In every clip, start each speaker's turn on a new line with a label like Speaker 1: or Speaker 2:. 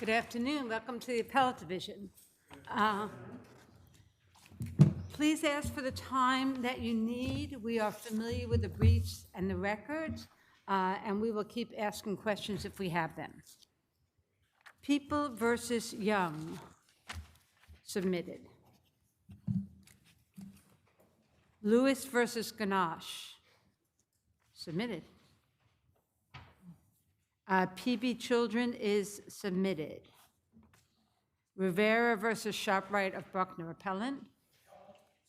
Speaker 1: Good afternoon. Welcome to the Appellate Division. Please ask for the time that you need. We are familiar with the briefs and the records, and we will keep asking questions if we have them. People versus Young, submitted. Lewis versus Ganache, submitted. PB Children is submitted. Rivera versus Shopright of Buckner, appellant.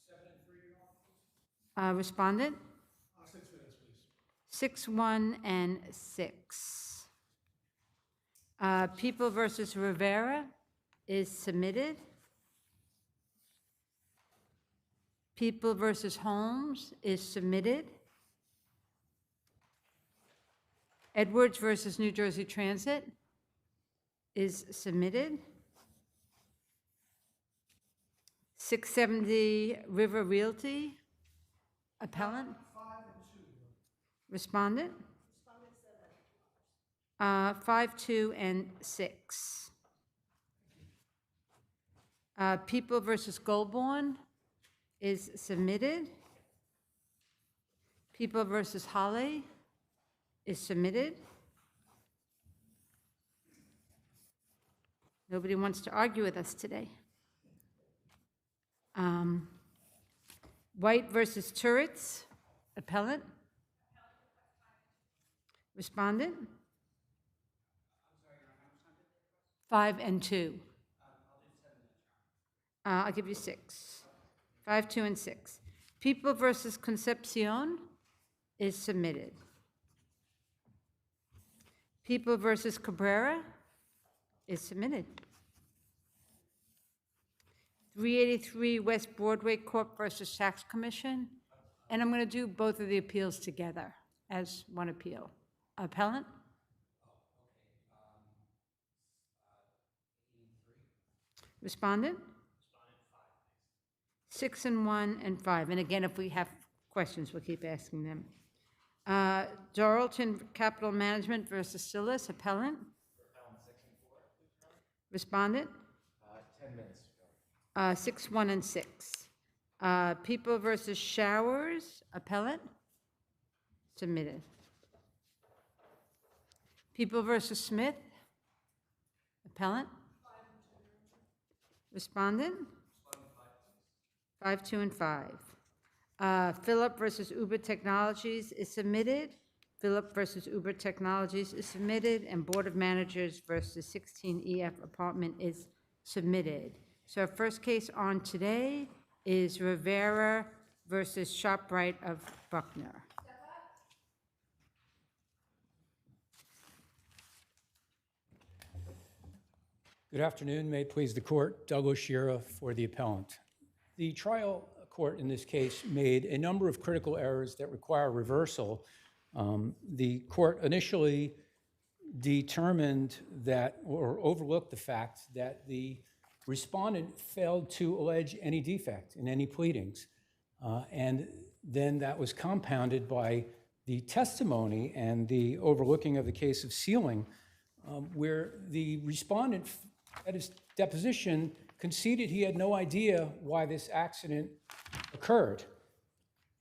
Speaker 1: 7 and 3. Respondent? 6 minutes, please. 6, 1, and 6. People versus Rivera is submitted. People versus Holmes is submitted. Edwards versus New Jersey Transit is submitted. 670 River Realty, appellant. 5 and 2. Respondent? 5, 2, and 6. People versus Goldborn is submitted. People versus Holly is submitted. Nobody wants to argue with us today. White versus Turrets, appellant. Respondent? 5 and 2. I'll give you 6. 5, 2, and 6. People versus Concepcion is submitted. People versus Cabrera is submitted. 383 West Broadway Corp versus Tax Commission. And I'm going to do both of the appeals together as one appeal. Appellant? Respondent? 6 and 1 and 5. And again, if we have questions, we'll keep asking them. Darlton Capital Management versus Stylus, appellant.
Speaker 2: Appellant 6 and 4.
Speaker 1: Respondent?
Speaker 2: 10 minutes.
Speaker 1: 6, 1, and 6. People versus Showers, appellant. Submitted. People versus Smith, appellant. 5 and 2. Respondent? 5, 2, and 5. Philip versus Uber Technologies is submitted. Philip versus Uber Technologies is submitted, and Board of Managers versus 16 EF Apartment is submitted. So our first case on today is Rivera versus Shopright of Buckner.
Speaker 3: Good afternoon. May it please the court. Douglas Shira for the appellant. The trial court in this case made a number of critical errors that require reversal. The court initially determined that, or overlooked the fact that the respondent failed to allege any defect in any pleadings. And then that was compounded by the testimony and the overlooking of the case of sealing, where the respondent at his deposition conceded he had no idea why this accident occurred.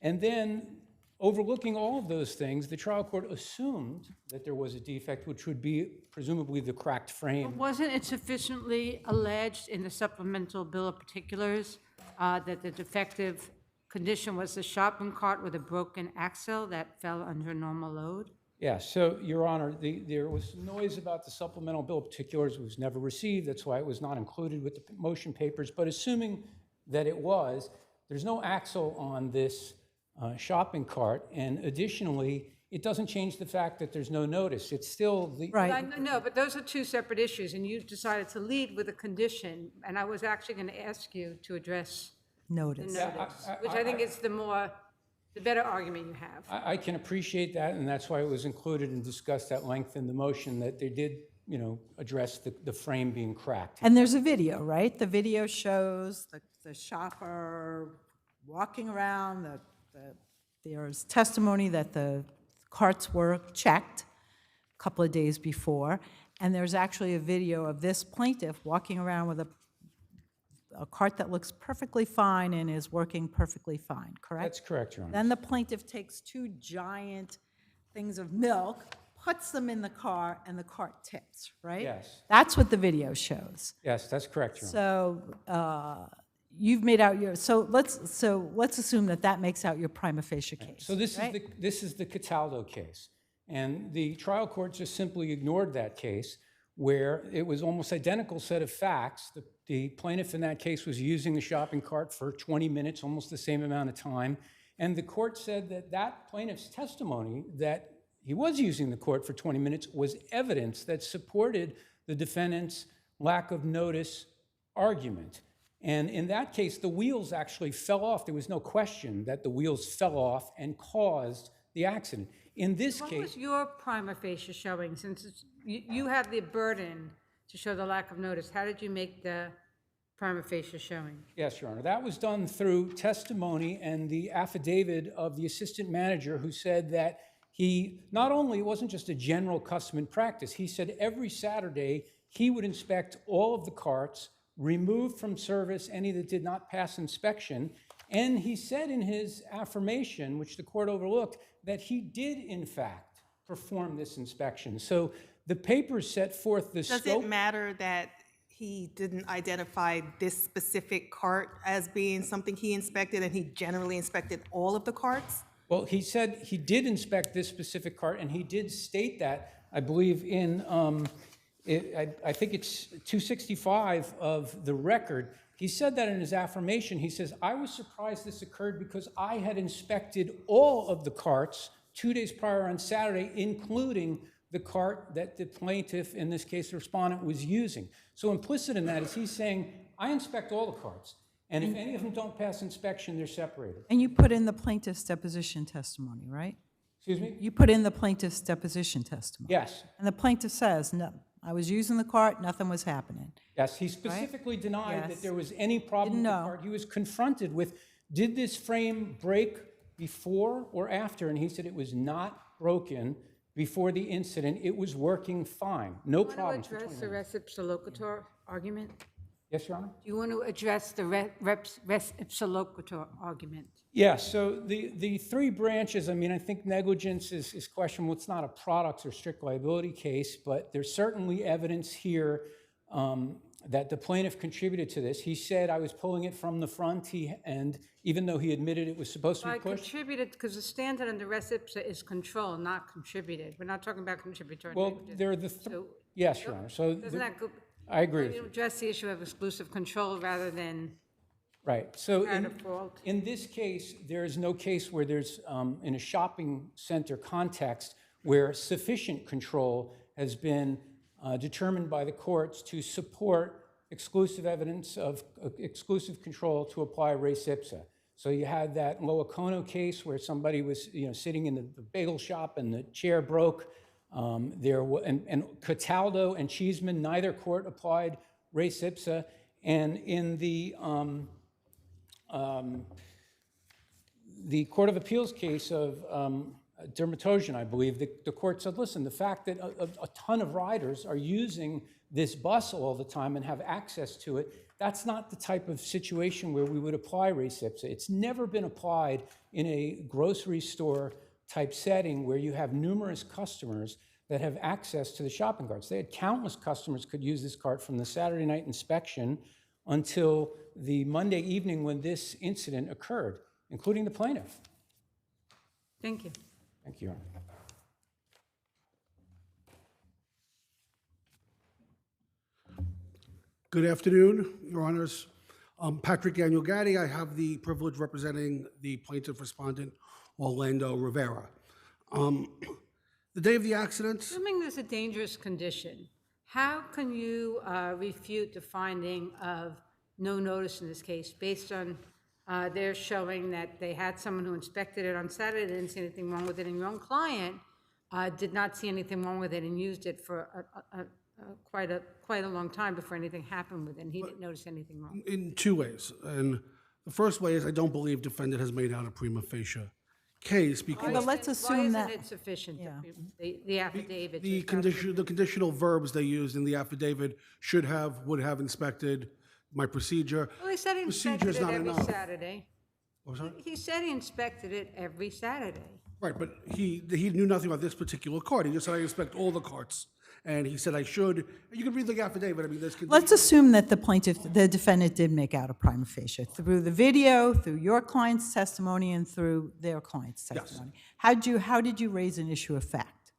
Speaker 3: And then, overlooking all of those things, the trial court assumed that there was a defect, which would be presumably the cracked frame.
Speaker 1: But wasn't it sufficiently alleged in the supplemental bill of particulars that the defective condition was the shopping cart with a broken axle that fell under normal load?
Speaker 3: Yes, so, Your Honor, there was noise about the supplemental bill of particulars. It was never received. That's why it was not included with the motion papers. But assuming that it was, there's no axle on this shopping cart. And additionally, it doesn't change the fact that there's no notice. It's still the...
Speaker 1: Right. No, but those are two separate issues, and you decided to lead with a condition, and I was actually going to ask you to address
Speaker 4: Notice.
Speaker 1: the notice, which I think is the better argument you have.
Speaker 3: I can appreciate that, and that's why it was included and discussed at length in the motion, that they did, address the frame being cracked.
Speaker 4: And there's a video, right? The video shows the shopper walking around. There's testimony that the carts were checked. couple of days before, and there's actually a video of this plaintiff walking around with a cart that looks perfectly fine and is working perfectly fine, correct?
Speaker 3: That's correct, Your Honor.
Speaker 4: Then the plaintiff takes 2 giant things of milk, puts them in the car, and the cart tips, right?
Speaker 3: Yes.
Speaker 4: That's what the video shows.
Speaker 3: Yes, that's correct, Your Honor.
Speaker 4: So you've made out your, so let's assume that makes out your prima facie case.
Speaker 3: So this is the Cataldo case. And the trial court just simply ignored that case, where it was almost identical set of facts. The plaintiff in that case was using the shopping cart for 20 minutes, almost the same amount of time. And the court said that that plaintiff's testimony, that he was using the cart for 20 minutes, was evidence that supported the defendant's lack of notice argument. And in that case, the wheels actually fell off. There was no question that the wheels fell off and caused the accident. In this
Speaker 1: What
Speaker 3: case,
Speaker 1: was your prima facie showing, since you have the burden to show the lack of notice? How did you make the prima facie showing?
Speaker 3: yes, Your Honor, that was done through testimony and the affidavit of the assistant manager, who said that he, not only, it wasn't just a general custom and practice, he said every Saturday he would inspect all of the carts, remove from service any that did not pass inspection. And he said in his affirmation, which the court overlooked, that he did, in fact, perform this inspection. So the papers set forth the scope.
Speaker 5: Does it matter that he didn't identify this specific cart as being something he inspected, and he generally inspected all of the carts?
Speaker 3: Well, he said he did inspect this specific cart, and he did state that, I believe, in, I think it's 265 of the record. He said that in his affirmation. He says, I was surprised this occurred because I had inspected all of the carts 2 days prior on Saturday, including the cart that the plaintiff, in this case the respondent, was using. So implicit in that is he's saying, I inspect all the carts, and if any of them don't pass inspection, they're separated.
Speaker 4: And you put in the plaintiff's deposition testimony, right?
Speaker 3: Excuse me?
Speaker 4: You put in the plaintiff's deposition testimony.
Speaker 3: Yes.
Speaker 4: And the plaintiff says, no, I was using the cart, nothing was happening.
Speaker 3: Yes, he specifically denied that
Speaker 4: Yes.
Speaker 3: there was any problem with the
Speaker 4: Didn't know.
Speaker 3: cart. He was confronted with, did this frame break before or after? And he said it was not broken before the incident. It was working fine. No problems.
Speaker 1: Do you want to address the res ipsa loquitur argument?
Speaker 3: Yes, Your Honor?
Speaker 1: Do you want to address the res ipsa loquitur argument?
Speaker 3: Yes, so the 3 branches, I mean, I think negligence is questionable. It's not a products or strict liability case, but there's certainly evidence here that the plaintiff contributed to this. He said, I was pulling it from the front, and even though he admitted it was supposed to be
Speaker 1: I
Speaker 3: pushed.
Speaker 1: contributed, because the standard under res ipsa is control, not contributed. We're not talking about contributory
Speaker 3: Well,
Speaker 1: negligence.
Speaker 3: there are the,
Speaker 1: So
Speaker 3: yes, Your Honor. So
Speaker 1: doesn't that go?
Speaker 3: I agree with
Speaker 1: You
Speaker 3: you.
Speaker 1: address the issue of exclusive control rather than
Speaker 3: Right. So
Speaker 1: comparative fault.
Speaker 3: in this case, there is no case where there's, in a shopping center context, where sufficient control has been determined by the courts to support exclusive evidence of exclusive control to apply res ipsa. So you had that Loacono case where somebody was, sitting in the bagel shop and the chair broke. And Cataldo and Cheeseman, neither court applied res ipsa. And in the Court of Appeals case of Dermatosian, I believe, the court said, listen, the fact that a ton of riders are using this bus all the time and have access to it, that's not the type of situation where we would apply res ipsa. It's never been applied in a grocery store type setting where you have numerous customers that have access to the shopping carts. They had countless customers could use this cart from the Saturday night inspection until the Monday evening when this incident occurred, including the plaintiff.
Speaker 1: Thank you.
Speaker 3: Thank you, Your Honor.
Speaker 6: Good afternoon, Your Honors. Patrick Daniel Gaddy. I have the privilege representing the plaintiff respondent, Orlando Rivera. The day of the accident,
Speaker 1: Assuming there's a dangerous condition, how can you refute the finding of no notice in this case based on their showing that they had someone who inspected it on Saturday, didn't see anything wrong with it, and your own client did not see anything wrong with it and used it for quite a long time before anything happened with it, and he didn't notice anything wrong?
Speaker 6: in 2 ways. And the first way is I don't believe defendant has made out a prima facie case because
Speaker 4: but let's assume that.
Speaker 1: Why isn't it sufficient,
Speaker 4: Yeah.
Speaker 1: the affidavit?
Speaker 6: the
Speaker 1: to establish-
Speaker 6: the conditional verbs they used in the affidavit would have inspected my procedure.
Speaker 1: Well, he said he inspected
Speaker 6: Procedure's
Speaker 1: it
Speaker 6: not
Speaker 1: every
Speaker 6: enough.
Speaker 1: Saturday.
Speaker 6: What was that?
Speaker 1: He said he inspected it every Saturday.
Speaker 6: Right, but he knew nothing about this particular cart. He just said, I inspect all the carts. And he said I should. You can read the affidavit. I mean, there's.
Speaker 4: Let's assume that the defendant did make out a prima facie through the video, through your client's testimony, and through their client's testimony. How did you raise an issue of fact?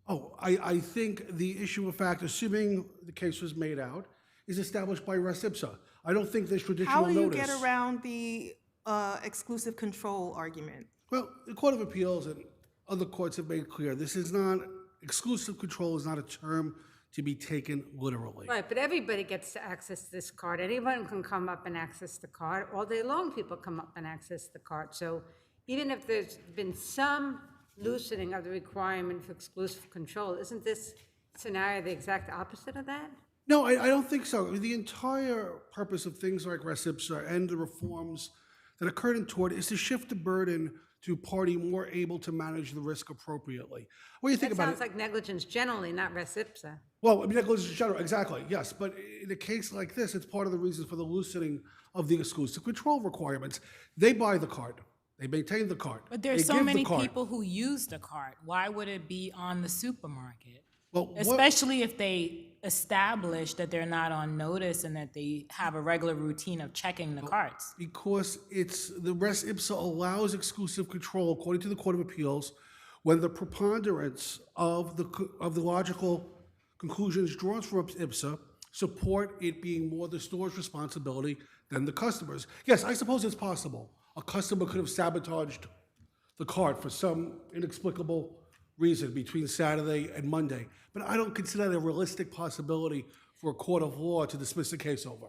Speaker 6: Oh, I think the issue of fact, assuming the case was made out, is established by res ipsa. I don't think there's traditional
Speaker 5: How do you
Speaker 6: notice.
Speaker 5: get around the exclusive control argument?
Speaker 6: Well, the Court of Appeals and other courts have made clear this is not, exclusive control is not a term to be taken literally.
Speaker 1: Right, but everybody gets to access this card. Anyone can come up and access the card. All day long, people come up and access the card. So even if there's been some loosening of the requirement for exclusive control, isn't this scenario the exact opposite of that?
Speaker 6: No, I don't think so. The entire purpose of things like res ipsa and the reforms that occurred in tort is to shift the burden to a party more able to manage the risk appropriately. What do you think
Speaker 1: That
Speaker 6: about
Speaker 1: sounds like negligence generally, not res ipsa.
Speaker 6: Well, I mean, negligence in general, exactly, yes. But in a case like this, it's part of the reason for the loosening of the exclusive control requirements. They buy the card. They maintain the card.
Speaker 7: But there's
Speaker 6: they
Speaker 7: so
Speaker 6: give
Speaker 7: many
Speaker 6: the card.
Speaker 7: people who use the cart. Why would it be on the supermarket?
Speaker 6: Well, what-
Speaker 7: Especially if they establish that they're not on notice and that they have a regular routine of checking the carts.
Speaker 6: because it's the res ipsa allows exclusive control, according to the Court of Appeals, when the preponderance of the logical conclusions drawn from ipsa support it being more the store's responsibility than the customer's. Yes, I suppose it's possible. A customer could have sabotaged the cart for some inexplicable reason between Saturday and Monday, but I don't consider that a realistic possibility for a court of law to dismiss the case over.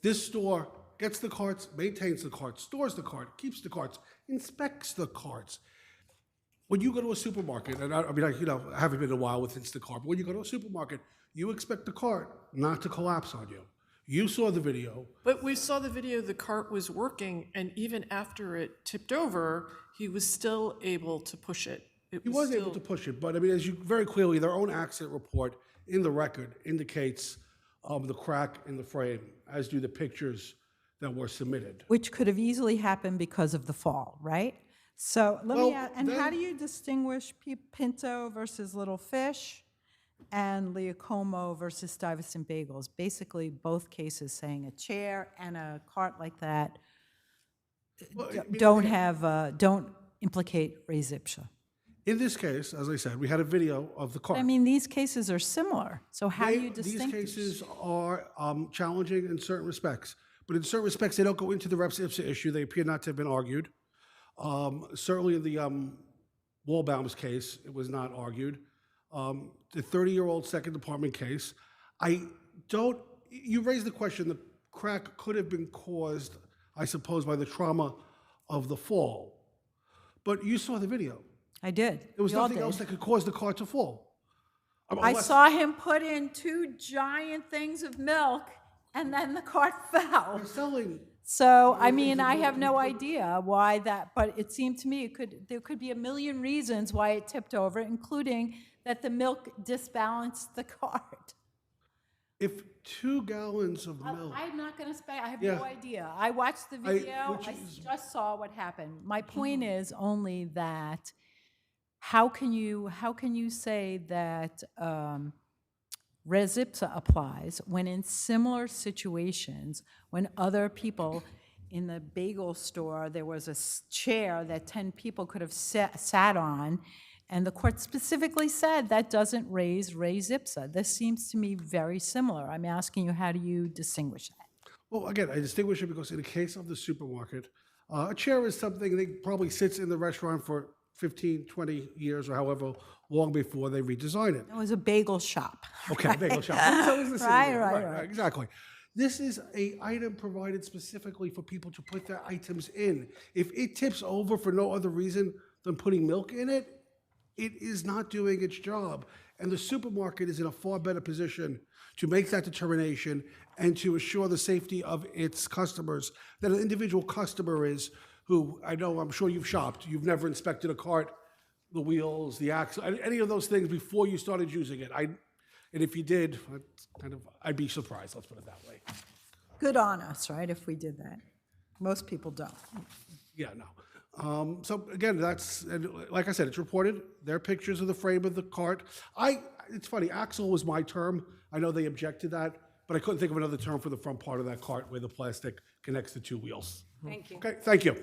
Speaker 6: This store gets the carts, maintains the carts, stores the cart, keeps the carts, inspects the carts. When you go to a supermarket, and I haven't been in a while with Instacart, but when you go to a supermarket, you expect the cart not to collapse on you. You saw the video.
Speaker 8: But we saw the video, the cart was working, and even after it tipped over, he was still able to push it.
Speaker 6: He was able to push it, but I mean, as you very clearly, their own accident report in the record indicates the crack in the frame, as do the pictures that were submitted.
Speaker 4: Which could have easily happened because of the fall, right? So let me
Speaker 6: Well,
Speaker 4: ask, and how
Speaker 6: then-
Speaker 4: do you distinguish Pinto versus Little Fish and Leocomo versus Stuyvesant Bagels? Basically, both cases saying a chair and a cart like that
Speaker 6: Well, I mean,
Speaker 4: don't implicate res ipsa.
Speaker 6: in this case, as I said, we had a video of the cart.
Speaker 4: I mean, these cases are similar, so how do you
Speaker 6: These
Speaker 4: distinguish?
Speaker 6: cases are challenging in certain respects, but in certain respects, they don't go into the res ipsa issue. They appear not to have been argued. Certainly in the Wallbaum's case, it was not argued. The 30-year-old Second Department case, you raised the question, the crack could have been caused, I suppose, by the trauma of the fall. But you saw the video.
Speaker 4: I did.
Speaker 6: There was
Speaker 4: We all
Speaker 6: nothing
Speaker 4: did.
Speaker 6: else that could cause the car to fall.
Speaker 4: I saw him put in 2 giant things of milk, and then the cart fell.
Speaker 6: They're selling.
Speaker 4: So, I mean, I have no idea why that, but it seemed to me there could be a million reasons why it tipped over, including that the milk disbalanced the cart.
Speaker 6: If 2 gallons of milk.
Speaker 4: I'm not going to I have
Speaker 6: Yeah.
Speaker 4: no idea. I watched the video.
Speaker 6: which
Speaker 4: I
Speaker 6: is-
Speaker 4: just saw what happened. My point is only that how can you say that res ipsa applies when in similar situations, when other people in the bagel store, there was a chair that 10 people could have sat on, and the court specifically said that doesn't raise ipsa. This seems to me very similar. I'm asking you, how do you distinguish that?
Speaker 6: Well, again, I distinguish it because in the case of the supermarket, a chair is something that probably sits in the restaurant for 15, 20 years or however long before they redesign it.
Speaker 4: It was a bagel shop.
Speaker 6: Okay, bagel shop. So is the
Speaker 4: Right.
Speaker 6: Exactly. This is an item provided specifically for people to put their items in. If it tips over for no other reason than putting milk in it, it is not doing its job. And the supermarket is in a far better position to make that determination and to assure the safety of its customers than an individual customer is who I know, I'm sure you've shopped, you've never inspected a cart, the wheels, the axle, any of those things before you started using it. And if you did, I'd be surprised, let's put it that way.
Speaker 4: Good on us, right, if we did that. Most people don't.
Speaker 6: Yeah, no. So again, and like I said, it's reported. There are pictures of the frame of the cart. It's funny, axle was my term. I know they object to that, but I couldn't think of another term for the front part of that cart where the plastic connects the two wheels.
Speaker 1: Thank you.
Speaker 6: Okay, thank you.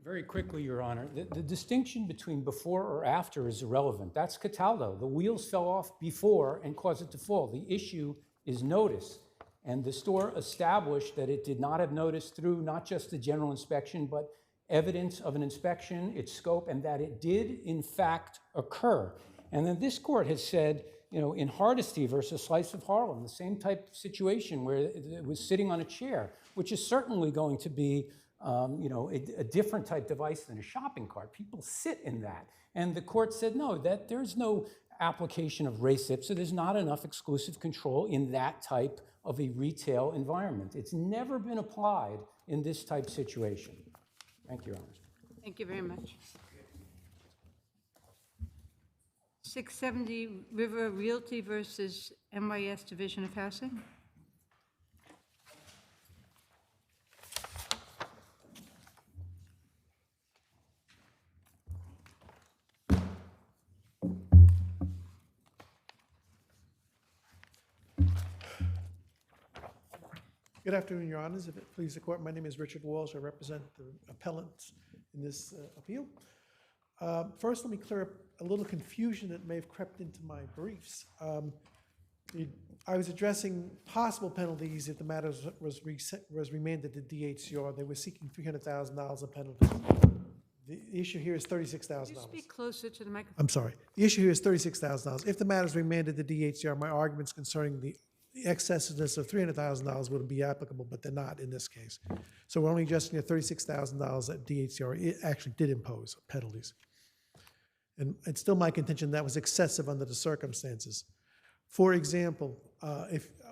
Speaker 3: Very quickly, Your Honor, the distinction between before or after is irrelevant. That's Cataldo. The wheels fell off before and caused it to fall. The issue is notice. And the store established that it did not have notice through not just the general inspection, but evidence of an inspection, its scope, and that it did in fact occur. And then this court has said, in Hardesty versus Slice of Harlem, the same type of situation where it was sitting on a chair, which is certainly going to be, a different type device than a shopping cart. People sit in that. And the court said, no, that there's no application of RACIP, so there's not enough exclusive control in that type of a retail environment. It's never been applied in this type situation. Thank you, Your Honor.
Speaker 1: Thank you very much. 670 River Realty versus NYS Division of Housing.
Speaker 9: Good afternoon, Your Honors. If it pleases the court, my name is Richard Walsh. I represent the appellants in this appeal. First, let me clear up a little confusion that may have crept into my briefs. I was addressing possible penalties if the matter was remanded to DHCR. They were seeking $300,000 in penalties. The issue here is $36,000.
Speaker 1: Could you speak closer to the microphone?
Speaker 9: I'm sorry. The issue here is $36,000. If the matter is remanded to DHCR, my arguments concerning the excessiveness of $300,000 would be applicable, but they're not in this case. So we're only adjusting the $36,000 that DHCR actually did impose penalties. And it's still my contention that was excessive under the circumstances. For example,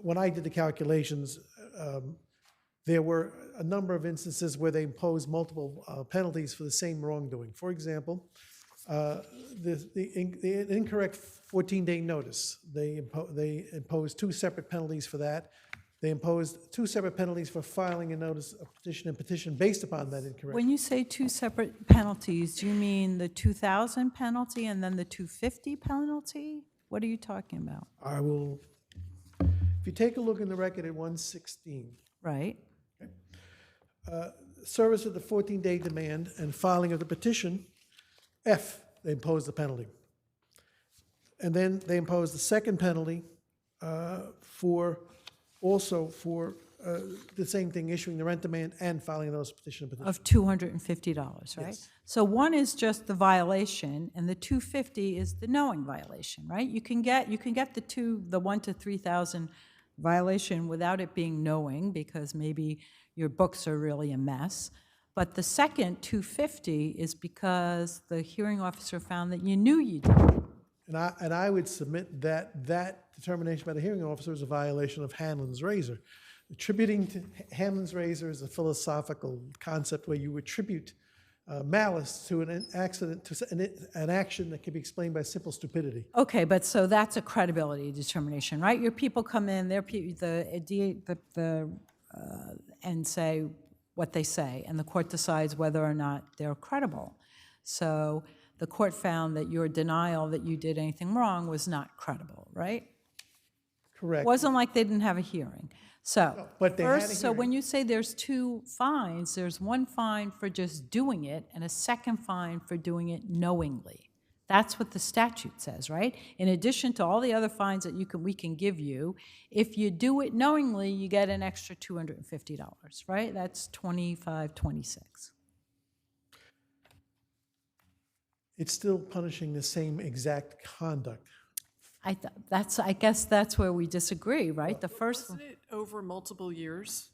Speaker 9: when I did the calculations, there were a number of instances where they imposed multiple penalties for the same wrongdoing. For example, the incorrect 14-day notice, they imposed two separate penalties for that. They imposed two separate penalties for filing a notice of petition and petition based upon that incorrect.
Speaker 4: When you say two separate penalties, do you mean the 2,000 penalty and then the 250 penalty? What are you talking about?
Speaker 9: I will, if you take a look in the record at 116,
Speaker 4: Right?
Speaker 9: service of the 14-day demand and filing of the petition, F, they imposed the penalty. And then they imposed the second penalty for the same thing, issuing the rent demand and filing a notice of petition and petition.
Speaker 4: Of $250, right?
Speaker 9: Yes.
Speaker 4: So one is just the violation, and the 250 is the knowing violation, right? You can get the 1 to 3,000 violation without it being knowing, because maybe your books are really a mess. But the second 250 is because the hearing officer found that you knew you did.
Speaker 9: And I would submit that that determination by the hearing officer is a violation of Hanlon's razor. Attributing to Hanlon's razor is a philosophical concept where you attribute malice to an accident, to an action that can be explained by simple stupidity.
Speaker 4: Okay, but so that's a credibility determination, right? Your people come in, and say what they say, and the court decides whether or not they're credible. So the court found that your denial that you did anything wrong was not credible, right?
Speaker 9: Correct.
Speaker 4: It wasn't like they didn't have a hearing. So,
Speaker 9: but they had a
Speaker 4: first, so when you say there's two fines, there's one fine for just doing it and a second fine for doing it knowingly. That's what the statute says, right? In addition to all the other fines that we can give you, if you do it knowingly, you get an extra $250, right? That's $25.26.
Speaker 9: It's still punishing the same exact conduct.
Speaker 4: I guess that's where we disagree, right? The first one.
Speaker 8: Wasn't it over multiple years?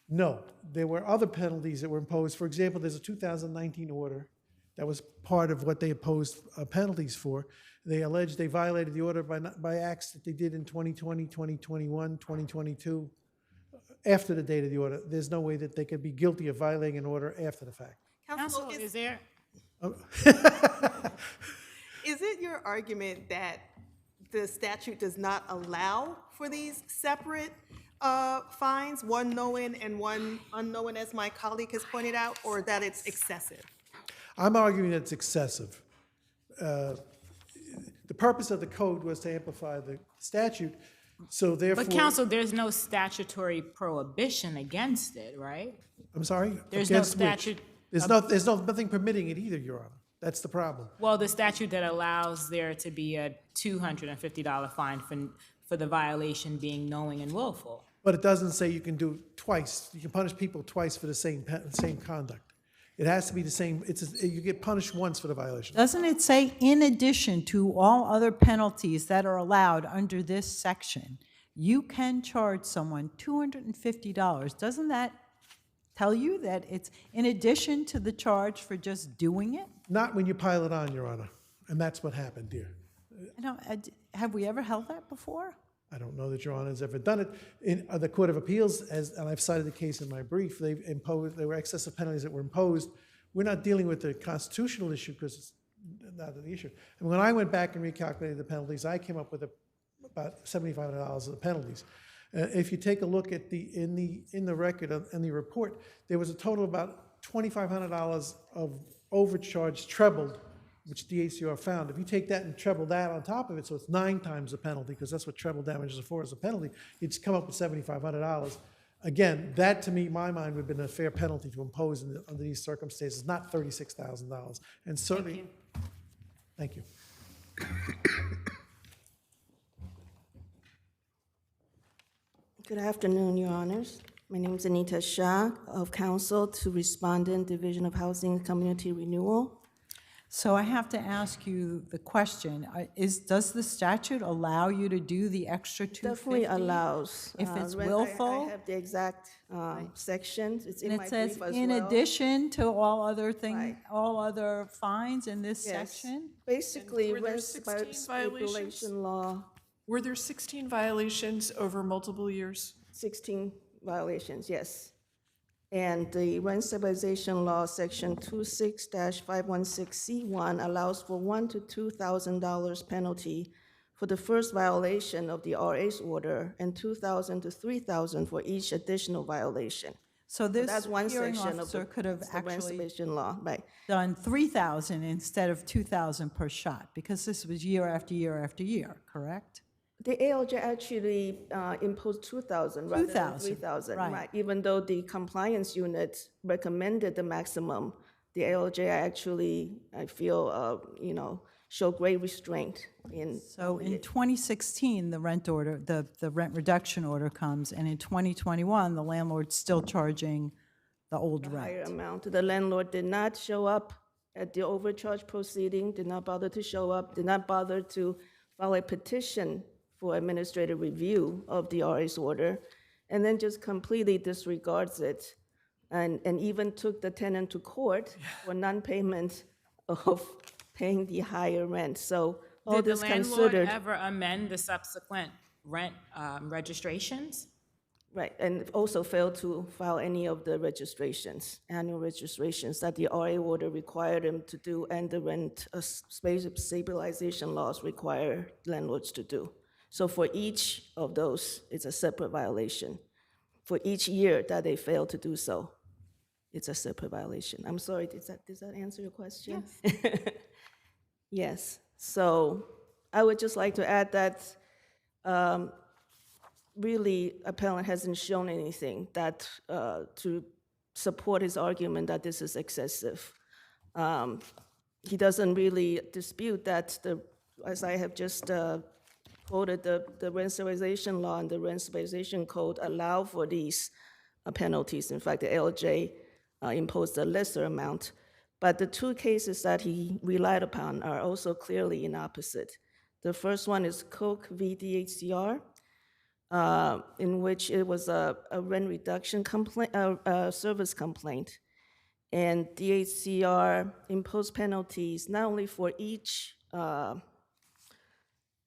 Speaker 9: No, there were other penalties that were imposed. For example, there's a 2019 order that was part of what they imposed penalties for. They alleged they violated the order by acts that they did in 2020, 2021, 2022. after the date of the order. There's no way that they could be guilty of violating an order after the fact.
Speaker 5: Counsel,
Speaker 7: Counsel, is there,
Speaker 5: is it your argument that the statute does not allow for these separate fines, one knowing and one unknowing, as my colleague has pointed out, or that it's excessive?
Speaker 9: I'm arguing that it's excessive. The purpose of the code was to amplify the statute, so therefore.
Speaker 7: but counsel, there's no statutory prohibition against it, right?
Speaker 9: I'm sorry?
Speaker 7: There's no
Speaker 9: Against which?
Speaker 7: statute.
Speaker 9: There's nothing permitting it either, Your Honor. That's the problem.
Speaker 7: Well, the statute that allows there to be a $250 fine for the violation being knowing and willful.
Speaker 9: But it doesn't say you can do it twice. You can punish people twice for the same conduct. It has to be the same, you get punished once for the violation.
Speaker 4: Doesn't it say, in addition to all other penalties that are allowed under this section, you can charge someone $250? Doesn't that tell you that it's in addition to the charge for just doing it?
Speaker 9: Not when you pile it on, Your Honor. And that's what happened, dear.
Speaker 4: Have we ever held that before?
Speaker 9: I don't know that Your Honor has ever done it. In the Court of Appeals, and I've cited the case in my brief, there were excessive penalties that were imposed. We're not dealing with the constitutional issue because it's not an issue. And when I went back and recalculated the penalties, I came up with about $7,500 of the penalties. If you take a look at in the record, in the report, there was a total of about $2,500 of overcharge trebled, which DHCR found. If you take that and treble that on top of it, so it's 9 times the penalty, because that's what treble damages are for, as a penalty, you'd come up with $7,500. Again, that to me, my mind, would have been a fair penalty to impose under these circumstances, not $36,000. And certainly, thank you.
Speaker 10: Good afternoon, Your Honors. My name is Anita Shah of Counsel to Respondent, Division of Housing and Community Renewal.
Speaker 4: So I have to ask you the question, does the statute allow you to do the extra $250?
Speaker 10: Definitely allows.
Speaker 4: If it's
Speaker 10: I
Speaker 4: willful?
Speaker 10: have the exact sections. It's in
Speaker 4: And
Speaker 10: my
Speaker 4: it says,
Speaker 10: brief as
Speaker 4: in
Speaker 10: well.
Speaker 4: addition to all other things,
Speaker 10: Right.
Speaker 4: all other fines in this
Speaker 10: Yes.
Speaker 4: section?
Speaker 10: Basically,
Speaker 8: were there
Speaker 10: rent
Speaker 8: 16
Speaker 10: stipulation law,
Speaker 8: Were there 16 violations over multiple years?
Speaker 10: 16 violations, yes. And the rent stabilization law, section 26-516C1, allows for $1,000 to $2,000 penalty for the first violation of the RA's order, and $2,000 to $3,000 for each additional violation.
Speaker 4: So this
Speaker 10: That's one
Speaker 4: hearing
Speaker 10: section of
Speaker 4: officer could have
Speaker 10: the rent
Speaker 4: actually
Speaker 10: stabilization law, right?
Speaker 4: done 3,000 instead of 2,000 per shot, because this was year after year after year, correct?
Speaker 10: The ALJ actually imposed 2,000 rather than
Speaker 4: 2,000,
Speaker 10: 3,000,
Speaker 4: right.
Speaker 10: right? Even though the compliance unit recommended the maximum, the ALJ actually, I feel, showed great restraint in.
Speaker 4: So in 2016, the rent order, the rent reduction order comes, and in 2021, the landlord's still charging the old
Speaker 10: Higher
Speaker 4: rent.
Speaker 10: amount. The landlord did not show up at the overcharge proceeding, did not bother to show up, did not bother to file a petition for administrative review of the RA's order, and then just completely disregards it, and even took the tenant to court for non-payment of paying the higher rent. So all
Speaker 7: Did the
Speaker 10: this
Speaker 7: landlord
Speaker 10: considered,
Speaker 7: ever amend the subsequent rent registrations?
Speaker 10: right, and also failed to file any of the registrations, annual registrations that the RA order required him to do, and the rent space stabilization laws require landlords to do. So for each of those, it's a separate violation. For each year that they fail to do so, it's a separate violation. I'm sorry, does that answer your question? Yes. Yes. So I would just like to add that really, appellant hasn't shown anything that to support his argument that this is excessive. He doesn't really dispute that as I have just quoted, the rent stabilization law and the rent stabilization code allow for these penalties. In fact, the ALJ imposed a lesser amount. But the 2 cases that he relied upon are also clearly in opposite. The first one is Coke v. DHCR, in which it was a rent reduction complaint, service complaint. And DHCR imposed penalties not only for each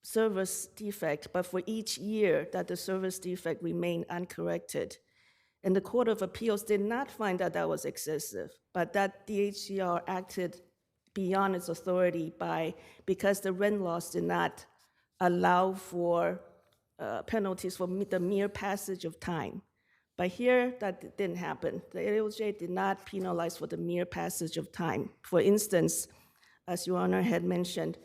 Speaker 10: service defect, but for each year that the service defect remained uncorrected. And the Court of Appeals did not find that that was excessive, but that DHCR acted beyond its authority because the rent laws did not allow for penalties for the mere passage of time. But here, that didn't happen. The ALJ did not penalize for the mere passage of time. For instance, as Your Honor had mentioned,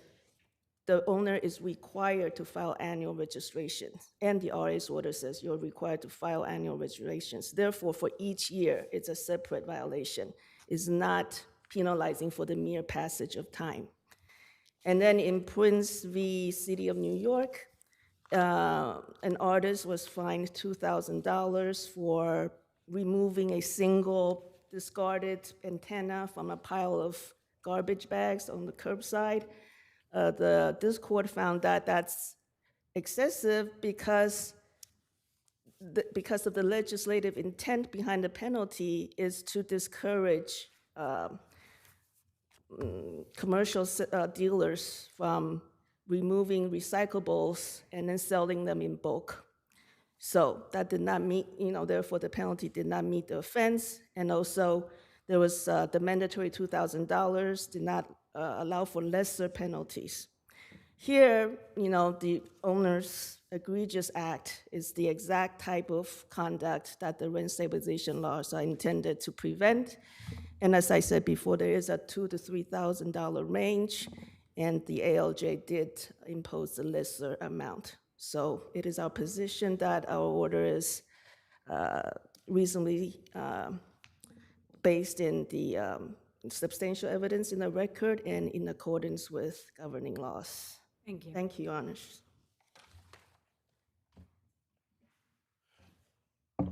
Speaker 10: the owner is required to file annual registrations, and the RA's order says you're required to file annual registrations. Therefore, for each year, it's a separate violation. It's not penalizing for the mere passage of time. And then in Prince v. City of New York, an artist was fined $2,000 for removing a single discarded antenna from a pile of garbage bags on the curbside. This court found that that's excessive because of the legislative intent behind the penalty is to discourage commercial dealers from removing recyclables and then selling them in bulk. So that did not meet, therefore the penalty did not meet the offense. And also there was the mandatory $2,000 did not allow for lesser penalties. Here, the owner's egregious act is the exact type of conduct that the rent stabilization laws are intended to prevent. And as I said before, there is a $2,000 to $3,000 range, and the ALJ did impose a lesser amount. So it is our position that our order is reasonably based in the substantial evidence in the record and in accordance with governing laws.
Speaker 1: Thank you.
Speaker 10: Thank you, Your Honors.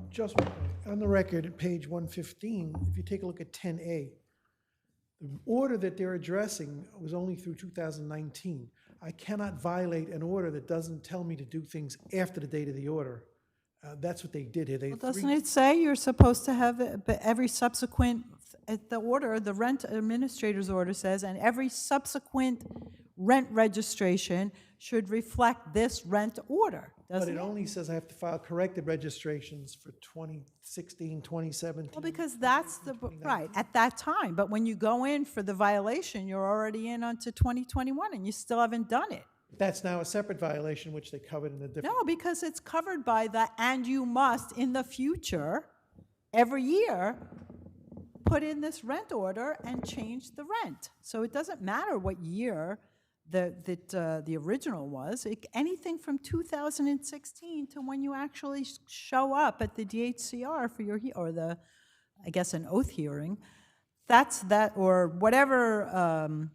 Speaker 9: Just one point. On the record, at page 115, if you take a look at 10A, the order that they're addressing was only through 2019. I cannot violate an order that doesn't tell me to do things after the date of the order. That's what they did here.
Speaker 4: Well, doesn't it say you're supposed to have every subsequent, the order, the rent administrator's order says, and every subsequent rent registration should reflect this rent order,
Speaker 9: But
Speaker 4: doesn't
Speaker 9: it
Speaker 4: it?
Speaker 9: only says I have to file corrected registrations for 2016, 2017.
Speaker 4: Well, because that's the, right, at that time. But when you go in for the violation, you're already in onto 2021 and you still haven't done it.
Speaker 9: That's now a separate violation, which they covered in a different.
Speaker 4: No, because it's covered by the, and you must in the future, every year, put in this rent order and change the rent. So it doesn't matter what year the original was. Anything from 2016 to when you actually show up at the DHCR for your, or the, I guess, an oath hearing, that's that, or whatever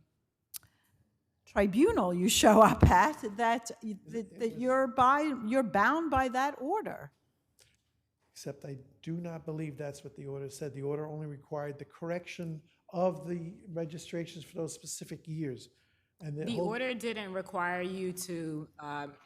Speaker 4: tribunal you show up at, that you're bound by that order.
Speaker 9: Except I do not believe that's what the order said. The order only required the correction of the registrations for those specific years. And
Speaker 7: The order didn't require you to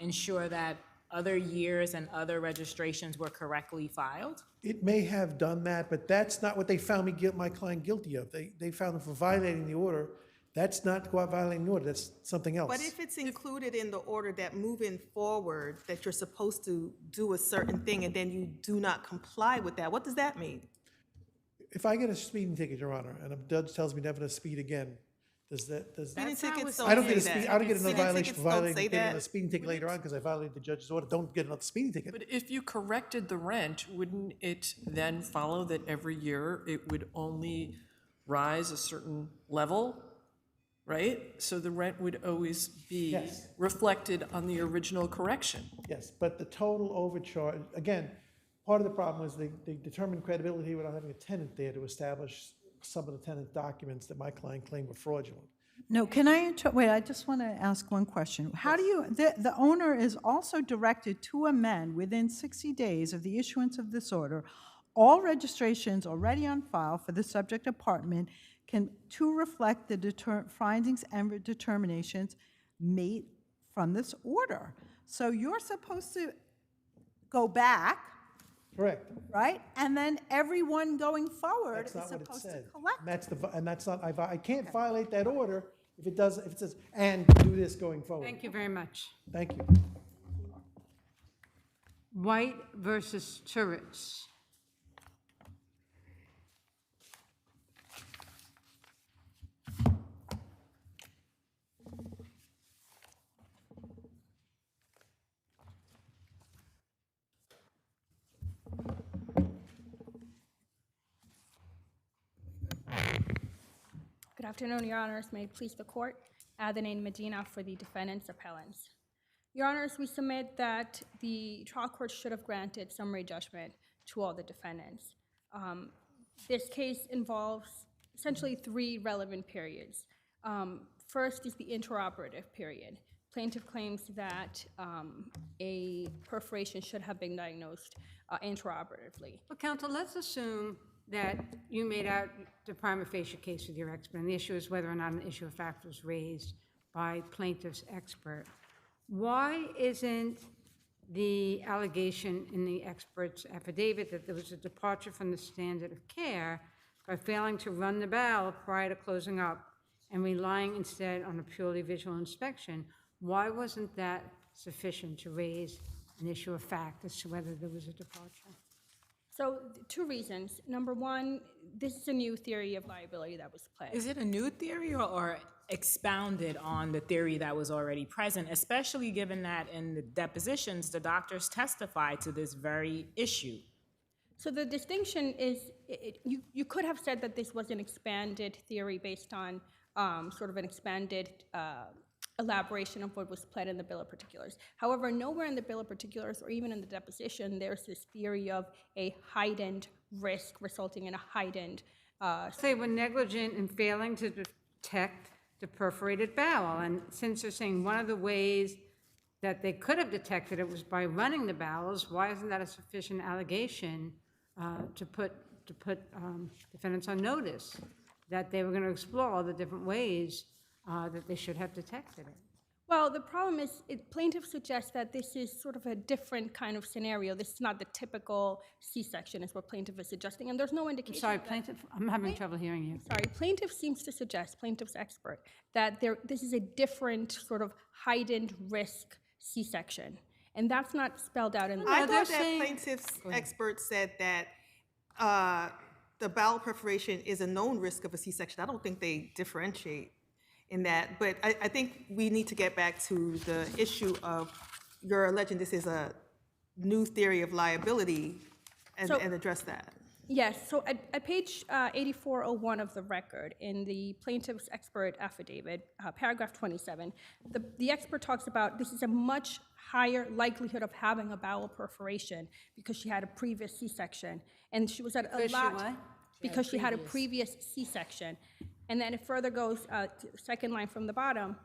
Speaker 7: ensure that other years and other registrations were correctly filed?
Speaker 9: It may have done that, but that's not what they found my client guilty of. They found him for violating the order. That's not violating the order, that's something else.
Speaker 5: But if it's included in the order that moving forward, that you're supposed to do a certain thing and then you do not comply with that, what does that mean?
Speaker 9: If I get a speeding ticket, Your Honor, and a judge tells me never to speed again, does that?
Speaker 5: Speeding tickets
Speaker 9: I don't
Speaker 5: don't
Speaker 9: get
Speaker 5: say
Speaker 9: a
Speaker 5: that.
Speaker 9: I don't get another
Speaker 5: Speeding
Speaker 9: violation
Speaker 5: tickets
Speaker 9: for
Speaker 5: don't
Speaker 9: violating,
Speaker 5: say
Speaker 9: getting
Speaker 5: that.
Speaker 9: a speeding ticket later on because I violated the judge's order. Don't get another speeding ticket.
Speaker 8: But if you corrected the rent, wouldn't it then follow that every year it would only rise a certain level, right? So the rent would always be
Speaker 9: Yes.
Speaker 8: reflected on the original correction.
Speaker 9: Yes, but the total overcharge, again, part of the problem was they determined credibility without having a tenant there to establish some of the tenant documents that my client claimed were fraudulent.
Speaker 4: No, can I, wait, I just want to ask one question. How do you, the owner is also directed to amend within 60 days of the issuance of this order, all registrations already on file for the subject apartment to reflect the findings and determinations made from this order. So you're supposed to go back,
Speaker 9: Correct.
Speaker 4: right? And then everyone going forward
Speaker 9: That's
Speaker 4: is
Speaker 9: not what it
Speaker 4: supposed to
Speaker 9: said.
Speaker 4: collect.
Speaker 9: And that's not, I can't violate that order if it says, and do this going forward.
Speaker 1: Thank you very much.
Speaker 9: Thank you.
Speaker 1: White versus Turrets.
Speaker 11: afternoon, Your Honors. May it please the court. Adenine Medina for the defendants' appellants. Your Honors, we submit that the trial court should have granted summary judgment to all the defendants. This case involves essentially 3 relevant periods. First is the interoperative period. Plaintiff claims that a perforation should have been diagnosed intraoperatively.
Speaker 1: Well, counsel, let's assume that you made out the prima facie case with your expert, and the issue is whether or not an issue of fact was raised by plaintiff's expert. Why isn't the allegation in the expert's affidavit that there was a departure from the standard of care by failing to run the bowel prior to closing up and relying instead on a purely visual inspection, why wasn't that sufficient to raise an issue of fact as to whether there was a departure?
Speaker 11: So 2 reasons. Number one, this is a new theory of liability that was pledged.
Speaker 7: Is it a new theory or expounded on the theory that was already present, especially given that in the depositions, the doctors testified to this very issue?
Speaker 11: So the distinction is, you could have said that this was an expanded theory based on sort of an expanded elaboration of what was pled in the Bill of Particulars. However, nowhere in the Bill of Particulars or even in the deposition, there's this theory of a heightened risk resulting in a heightened...
Speaker 1: Say we're negligent in failing to detect the perforated bowel, and since they're saying one of the ways that they could have detected it was by running the bowels, why isn't that a sufficient allegation to put defendants on notice that they were going to explore all the different ways that they should have detected it?
Speaker 11: Well, the problem is, plaintiff suggests that this is sort of a different kind of scenario. This is not the typical C-section, is what plaintiff is suggesting, and there's no indication.
Speaker 1: Sorry, plaintiff, I'm having trouble hearing you.
Speaker 11: Sorry, plaintiff seems to suggest, plaintiff's expert, that this is a different sort of heightened risk C-section, and that's not spelled out in the...
Speaker 5: I thought that plaintiff's expert said that the bowel perforation is a known risk of a C-section. I don't think they differentiate in that, but I think we need to get back to the issue of you're alleging this is a new theory of liability and address that.
Speaker 11: Yes, so at page 8401 of the record, in the plaintiff's expert affidavit, paragraph 27, the expert talks about this is a much higher likelihood of having a bowel perforation because she had a previous C-section, and she was at a lot... Because she had a previous C-section. And then it further goes to the second line from the bottom.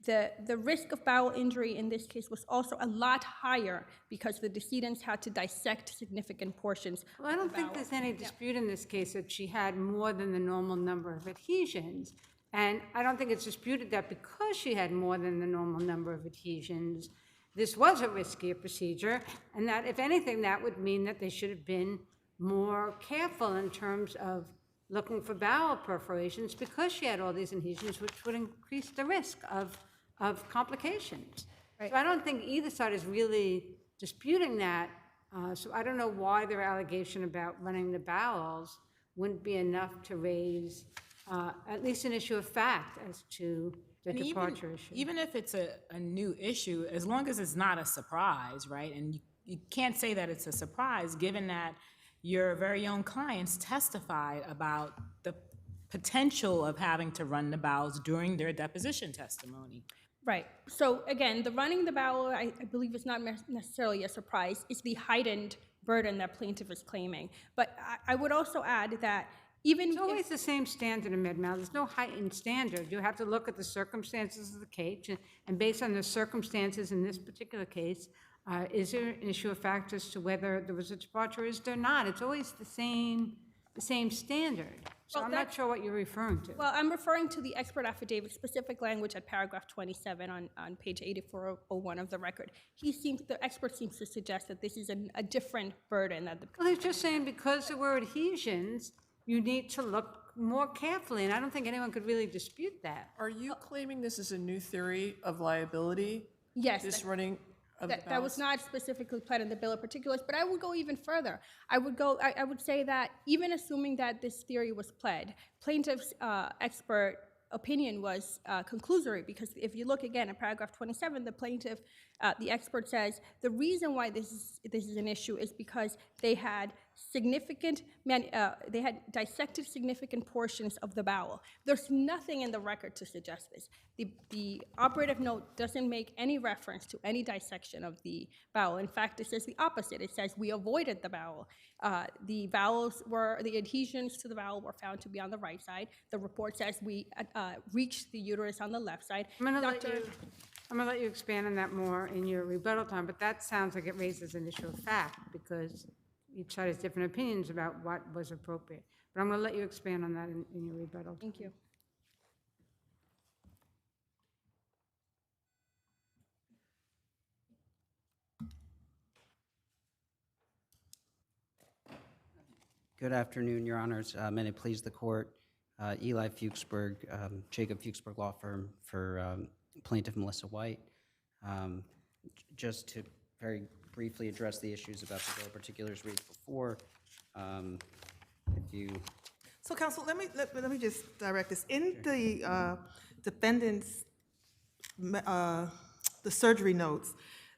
Speaker 11: The risk of bowel injury in this case was also a lot higher because the decedents had to dissect significant portions.
Speaker 1: Well, I don't think there's any dispute in this case that she had more than the normal number of adhesions. And I don't think it's disputed that because she had more than the normal number of adhesions, this was a riskier procedure, and that if anything, that would mean that they should have been more careful in terms of looking for bowel perforations because she had all these adhesions, which would increase the risk of complications. Right. So I don't think either side is really disputing that. So I don't know why their allegation about running the bowels wouldn't be enough to raise at least an issue of fact as to the departure issue.
Speaker 7: Even if it's a new issue, as long as it's not a surprise, right? And you can't say that it's a surprise given that your very own clients testified about the potential of having to run the bowels during their deposition testimony.
Speaker 11: Right. So again, the running the bowel, I believe, is not necessarily a surprise. It's the heightened burden that plaintiff is claiming. But I would also add that even
Speaker 1: it's always the same standard in med-mal. There's no heightened standard. You have to look at the circumstances of the case, and based on the circumstances in this particular case, is there an issue of fact as to whether there was a departure or is there not? It's always the same standard. So well, I'm not sure what you're referring to.
Speaker 11: Well, I'm referring to the expert affidavit, specific language at paragraph 27 on page 8401 of the record. The expert seems to suggest that this is a different burden.
Speaker 1: Well, he's just saying because there were adhesions, you need to look more carefully, and I don't think anyone could really dispute that.
Speaker 8: Are you claiming this is a new theory of liability?
Speaker 11: Yes.
Speaker 8: This running of the bowels?
Speaker 11: That was not specifically pled in the Bill of Particulars, but I would go even further. I would say that even assuming that this theory was pled, plaintiff's expert opinion was conclusory, because if you look again at paragraph 27, the plaintiff The expert says the reason why this is an issue is because they had they had dissected significant portions of the bowel. There's nothing in the record to suggest this. The operative note doesn't make any reference to any dissection of the bowel. In fact, it says the opposite. It says we avoided the bowel. The adhesions to the bowel were found to be on the right side. The report says we reached the uterus on the left side.
Speaker 1: I'm gonna let you expand on that more in your rebuttal time, but that sounds like it raises an issue of fact, because each side has different opinions about what was appropriate. But I'm gonna let you expand on that in your rebuttal.
Speaker 11: Thank you.
Speaker 12: Good afternoon, Your Honors. May it please the court. Eli Fuchsberg, Jacob Fuchsberg Law Firm for Plaintiff Melissa White. Just to very briefly address the issues about the bill of particulars raised before. If you,
Speaker 5: So counsel, let me just direct this. In the defendant's, the surgery notes,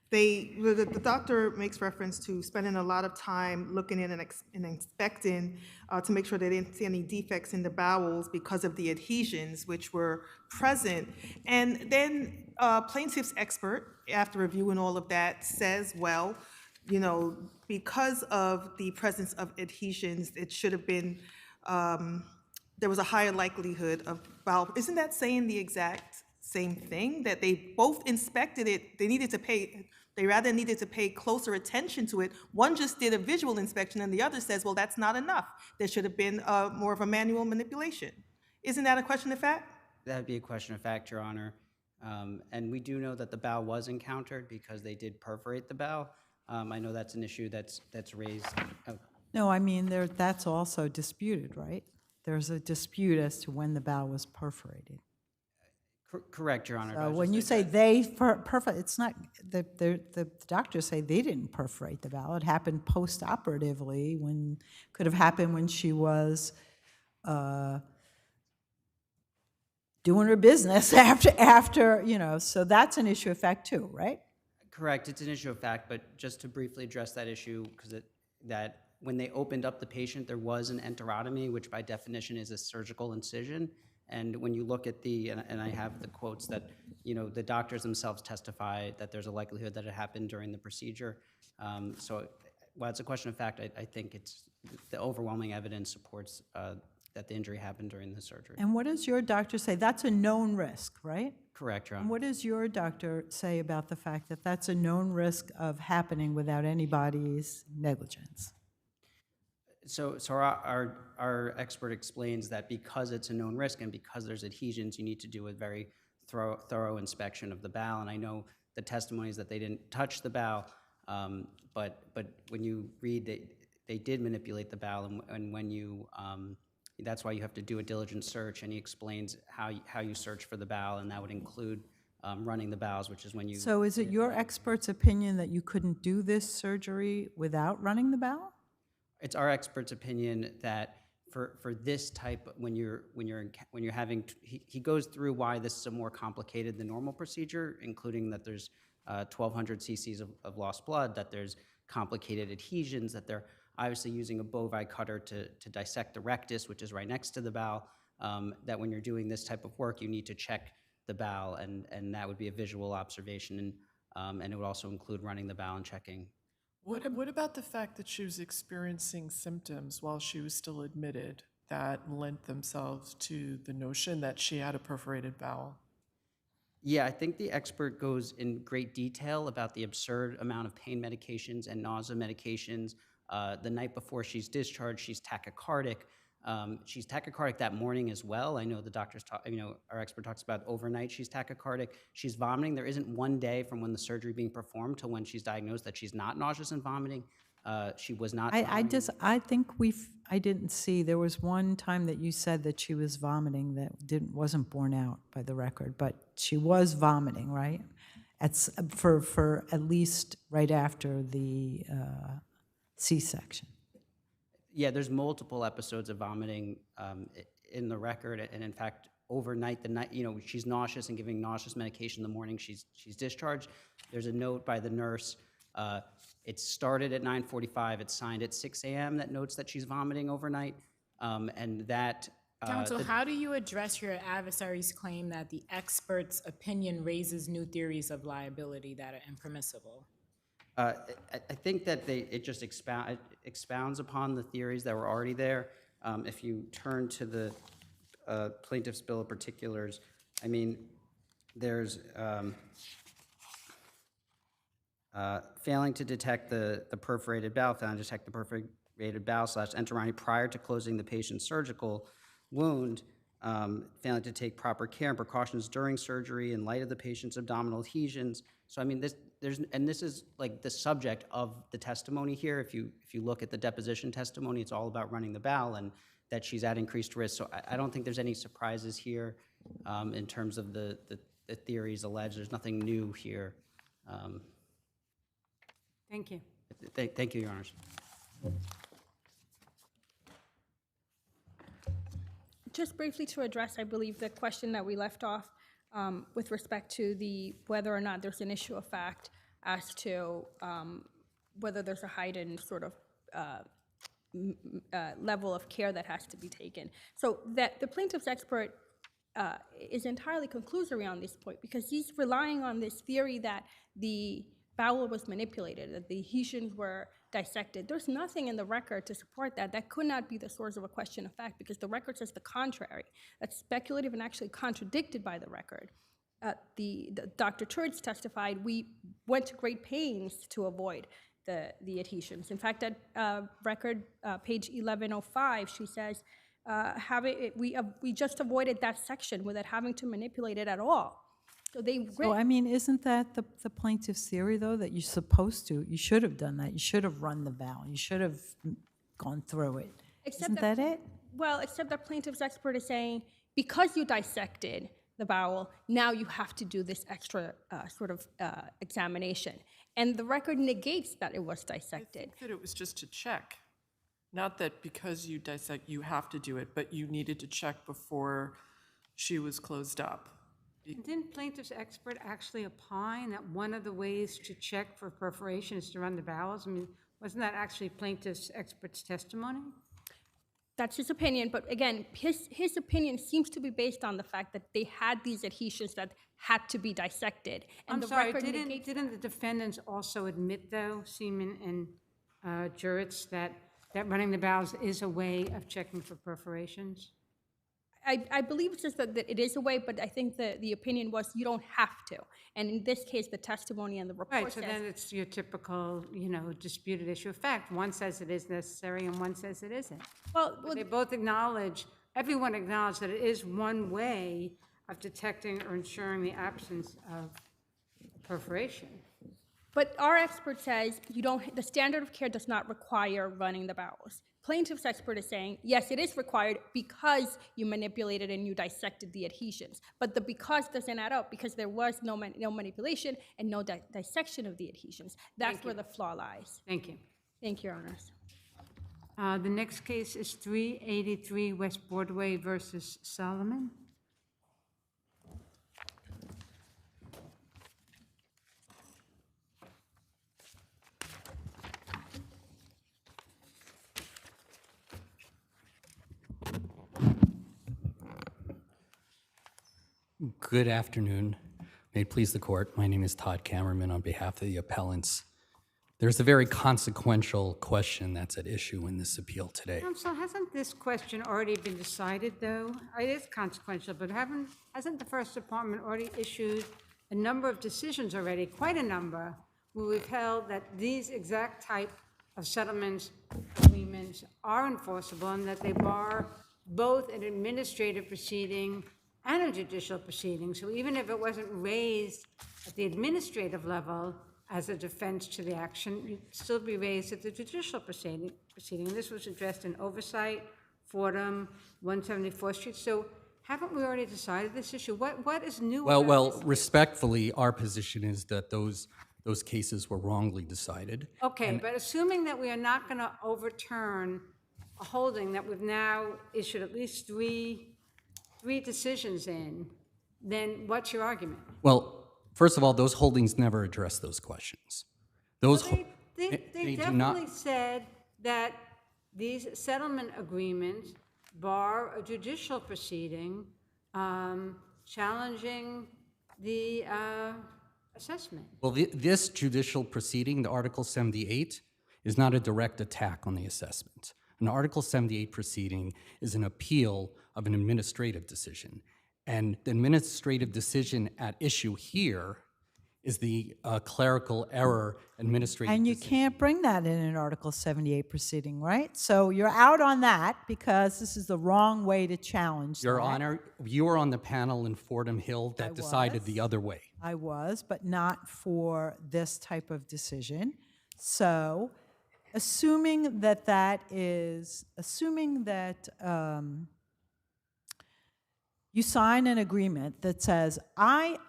Speaker 5: the doctor makes reference to spending a lot of time looking in and inspecting to make sure they didn't see any defects in the bowels because of the adhesions which were present. And then plaintiff's expert, after reviewing all of that, says, well, you know, because of the presence of adhesions, it should have been, there was a higher likelihood of bowel. Isn't that saying the exact same thing? That they both inspected it, they rather needed to pay closer attention to it. One just did a visual inspection and the other says, well, that's not enough. There should have been more of a manual manipulation. Isn't that a question of fact?
Speaker 12: that would be a question of fact, Your Honor. And we do know that the bowel was encountered because they did perforate the bowel. I know that's an issue that's raised. Oh,
Speaker 4: No, I mean, that's also disputed, right? There's a dispute as to when the bowel was perforated.
Speaker 12: correct, Your Honor.
Speaker 4: So when you say they perforate, it's not, the doctors say they didn't perforate the bowel. It happened post-operatively, could have happened when she was doing her business after, so that's an issue of fact too, right?
Speaker 12: Correct, it's an issue of fact, but just to briefly address that issue, because that when they opened up the patient, there was an enterotomy, which by definition is a surgical incision. And when you look at and I have the quotes that, the doctors themselves testify that there's a likelihood that it happened during the procedure. So while it's a question of fact, I think the overwhelming evidence supports that the injury happened during the surgery.
Speaker 4: And what does your doctor say? That's a known risk, right?
Speaker 12: Correct, Your Honor.
Speaker 4: And what does your doctor say about the fact that that's a known risk of happening without anybody's negligence?
Speaker 12: So our expert explains that because it's a known risk and because there's adhesions, you need to do a very thorough inspection of the bowel. And I know the testimony is that they didn't touch the bowel, but when you read that they did manipulate the bowel, and when you that's why you have to do a diligent search. And he explains how you search for the bowel, and that would include running the bowels, which is when you.
Speaker 4: So is it your expert's opinion that you couldn't do this surgery without running the bowel?
Speaker 12: It's our expert's opinion that for this type, when you're having, he goes through why this is a more complicated than normal procedure, including that there's 1,200 cc's of lost blood, that there's complicated adhesions, that they're obviously using a bovine cutter to dissect the rectus, which is right next to the bowel, that when you're doing this type of work, you need to check the bowel, and that would be a visual observation, and it would also include running the bowel and checking.
Speaker 8: What about the fact that she was experiencing symptoms while she was still admitted that lent themselves to the notion that she had a perforated bowel?
Speaker 12: Yeah, I think the expert goes in great detail about the absurd amount of pain medications and nausea medications. The night before she's discharged, she's tachycardic. She's tachycardic that morning as well. I know the doctors talk, our expert talks about overnight she's tachycardic. She's vomiting. There isn't one day from when the surgery being performed to when she's diagnosed that she's not nauseous and vomiting. She was not vomiting.
Speaker 4: I think I didn't see, there was one time that you said that she was vomiting that wasn't borne out by the record, but she was vomiting, right? For at least right after the C-section.
Speaker 12: Yeah, there's multiple episodes of vomiting in the record, and in fact, overnight, she's nauseous and giving nauseous medication in the morning. She's discharged. There's a note by the nurse. It started at 9:45. It's signed at 6 a.m. that notes that she's vomiting overnight, and that.
Speaker 7: Counsel, how do you address your adversary's claim that the expert's opinion raises new theories of liability that are impermissible?
Speaker 12: I think that it just expounds upon the theories that were already there. If you turn to the plaintiff's bill of particulars, I mean, there's failing to detect the perforated bowel, failing to detect the perforated bowel / enteroni prior to closing the patient's surgical wound, failing to take proper care and precautions during surgery in light of the patient's abdominal adhesions. So I mean, this is like the subject of the testimony here. If you look at the deposition testimony, it's all about running the bowel and that she's at increased risk. So I don't think there's any surprises here in terms of the theories alleged. There's nothing new here.
Speaker 1: Thank you.
Speaker 12: Thank you, Your Honors.
Speaker 11: Just briefly to address, I believe, the question that we left off with respect to whether or not there's an issue of fact as to whether there's a heightened sort of level of care that has to be taken. So that the plaintiff's expert is entirely conclusory on this point because he's relying on this theory that the bowel was manipulated, that the adhesions were dissected. There's nothing in the record to support that. That could not be the source of a question of fact because the record says the contrary. That's speculative and actually contradicted by the record. Dr. Church testified, we went to great pains to avoid the adhesions. In fact, at record page 1105, she says, we just avoided that section without having to manipulate it at all.
Speaker 4: So I mean, isn't that the plaintiff's theory, though, that you're supposed to, you should have done that, you should have run the bowel, you should have gone through it. Isn't that it?
Speaker 11: Well, except that plaintiff's expert is saying, because you dissected the bowel, now you have to do this extra sort of examination. And the record negates that it was dissected.
Speaker 8: I think that it was just to check. Not that because you dissect, you have to do it, but you needed to check before she was closed up.
Speaker 1: Didn't plaintiff's expert actually opine that one of the ways to check for perforation is to run the bowels? I mean, wasn't that actually plaintiff's expert's testimony?
Speaker 11: That's his opinion, but again, his opinion seems to be based on the fact that they had these adhesions that had to be dissected. And
Speaker 1: I'm sorry, didn't the defendants also admit, though, Seaman and Juritz, that running the bowels is a way of checking for perforations?
Speaker 11: I believe it says that it is a way, but I think the opinion was you don't have to. And in this case, the testimony and the report
Speaker 1: Right, so
Speaker 11: says...
Speaker 1: then it's your typical, disputed issue of fact. One says it is necessary and one says it isn't.
Speaker 11: Well,
Speaker 1: They both acknowledge, everyone acknowledged that it is one way of detecting or ensuring the absence of perforation.
Speaker 11: but our expert says the standard of care does not require running the bowels. Plaintiff's expert is saying, yes, it is required because you manipulated and you dissected the adhesions. But the because doesn't add up because there was no manipulation and no dissection of the adhesions. That's where the flaw lies.
Speaker 1: Thank you.
Speaker 11: Thank you, Your Honors.
Speaker 1: The next case is 383 West Broadway versus Solomon.
Speaker 13: Good afternoon. May it please the court. My name is Todd Cameraman on behalf of the appellants. There's a very consequential question that's at issue in this appeal today.
Speaker 1: Counsel, hasn't this question already been decided, though? It is consequential, but hasn't the First Department already issued a number of decisions already, quite a number, where we've held that these exact type of settlements, agreements are enforceable and that they bar both an administrative proceeding and a judicial proceeding. So even if it wasn't raised at the administrative level as a defense to the action, it'd still be raised at the judicial proceeding. And this was addressed in Oversight, Fordham, 174th Street. So haven't we already decided this issue? What is new about
Speaker 13: Well, respectfully, our position is that those cases were wrongly decided.
Speaker 1: Okay, but assuming that we are not going to overturn a holding that we've now issued at least three decisions in, then what's your argument?
Speaker 13: Well, first of all, those holdings never address those questions. Those
Speaker 1: Well, they
Speaker 13: do
Speaker 1: definitely
Speaker 13: not.
Speaker 1: said that these settlement agreements bar a judicial proceeding challenging the assessment.
Speaker 13: Well, this judicial proceeding, the Article 78, is not a direct attack on the assessment. An Article 78 proceeding is an appeal of an administrative decision. And the administrative decision at issue here is the clerical error administrative
Speaker 4: And you
Speaker 13: decision.
Speaker 4: can't bring that in an Article 78 proceeding, right? So you're out on that because this is the wrong way to challenge
Speaker 13: Your
Speaker 4: that.
Speaker 13: Honor, you were on the panel in Fordham Hill that decided the other way.
Speaker 4: I was, but not for this type of decision. So assuming that you sign an agreement that says, I'm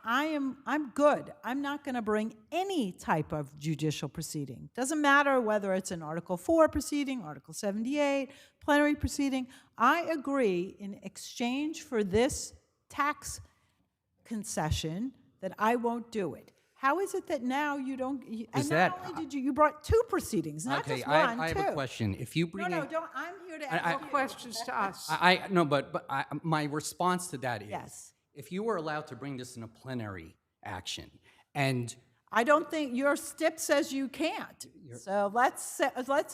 Speaker 4: good. I'm not going to bring any type of judicial proceeding. Doesn't matter whether it's an Article 4 proceeding, Article 78, plenary proceeding. I agree in exchange for this tax concession that I won't do it. How is it that now you don't, and not only did you brought two proceedings, not
Speaker 13: Okay,
Speaker 4: just one,
Speaker 13: I have a question. If you bring
Speaker 4: No,
Speaker 13: in,
Speaker 4: don't, I'm here to ask you.
Speaker 1: Questions to us.
Speaker 13: no, but my response to that is,
Speaker 4: Yes.
Speaker 13: if you were allowed to bring this in a plenary action, and
Speaker 4: I don't think your STIP says you can't. So let's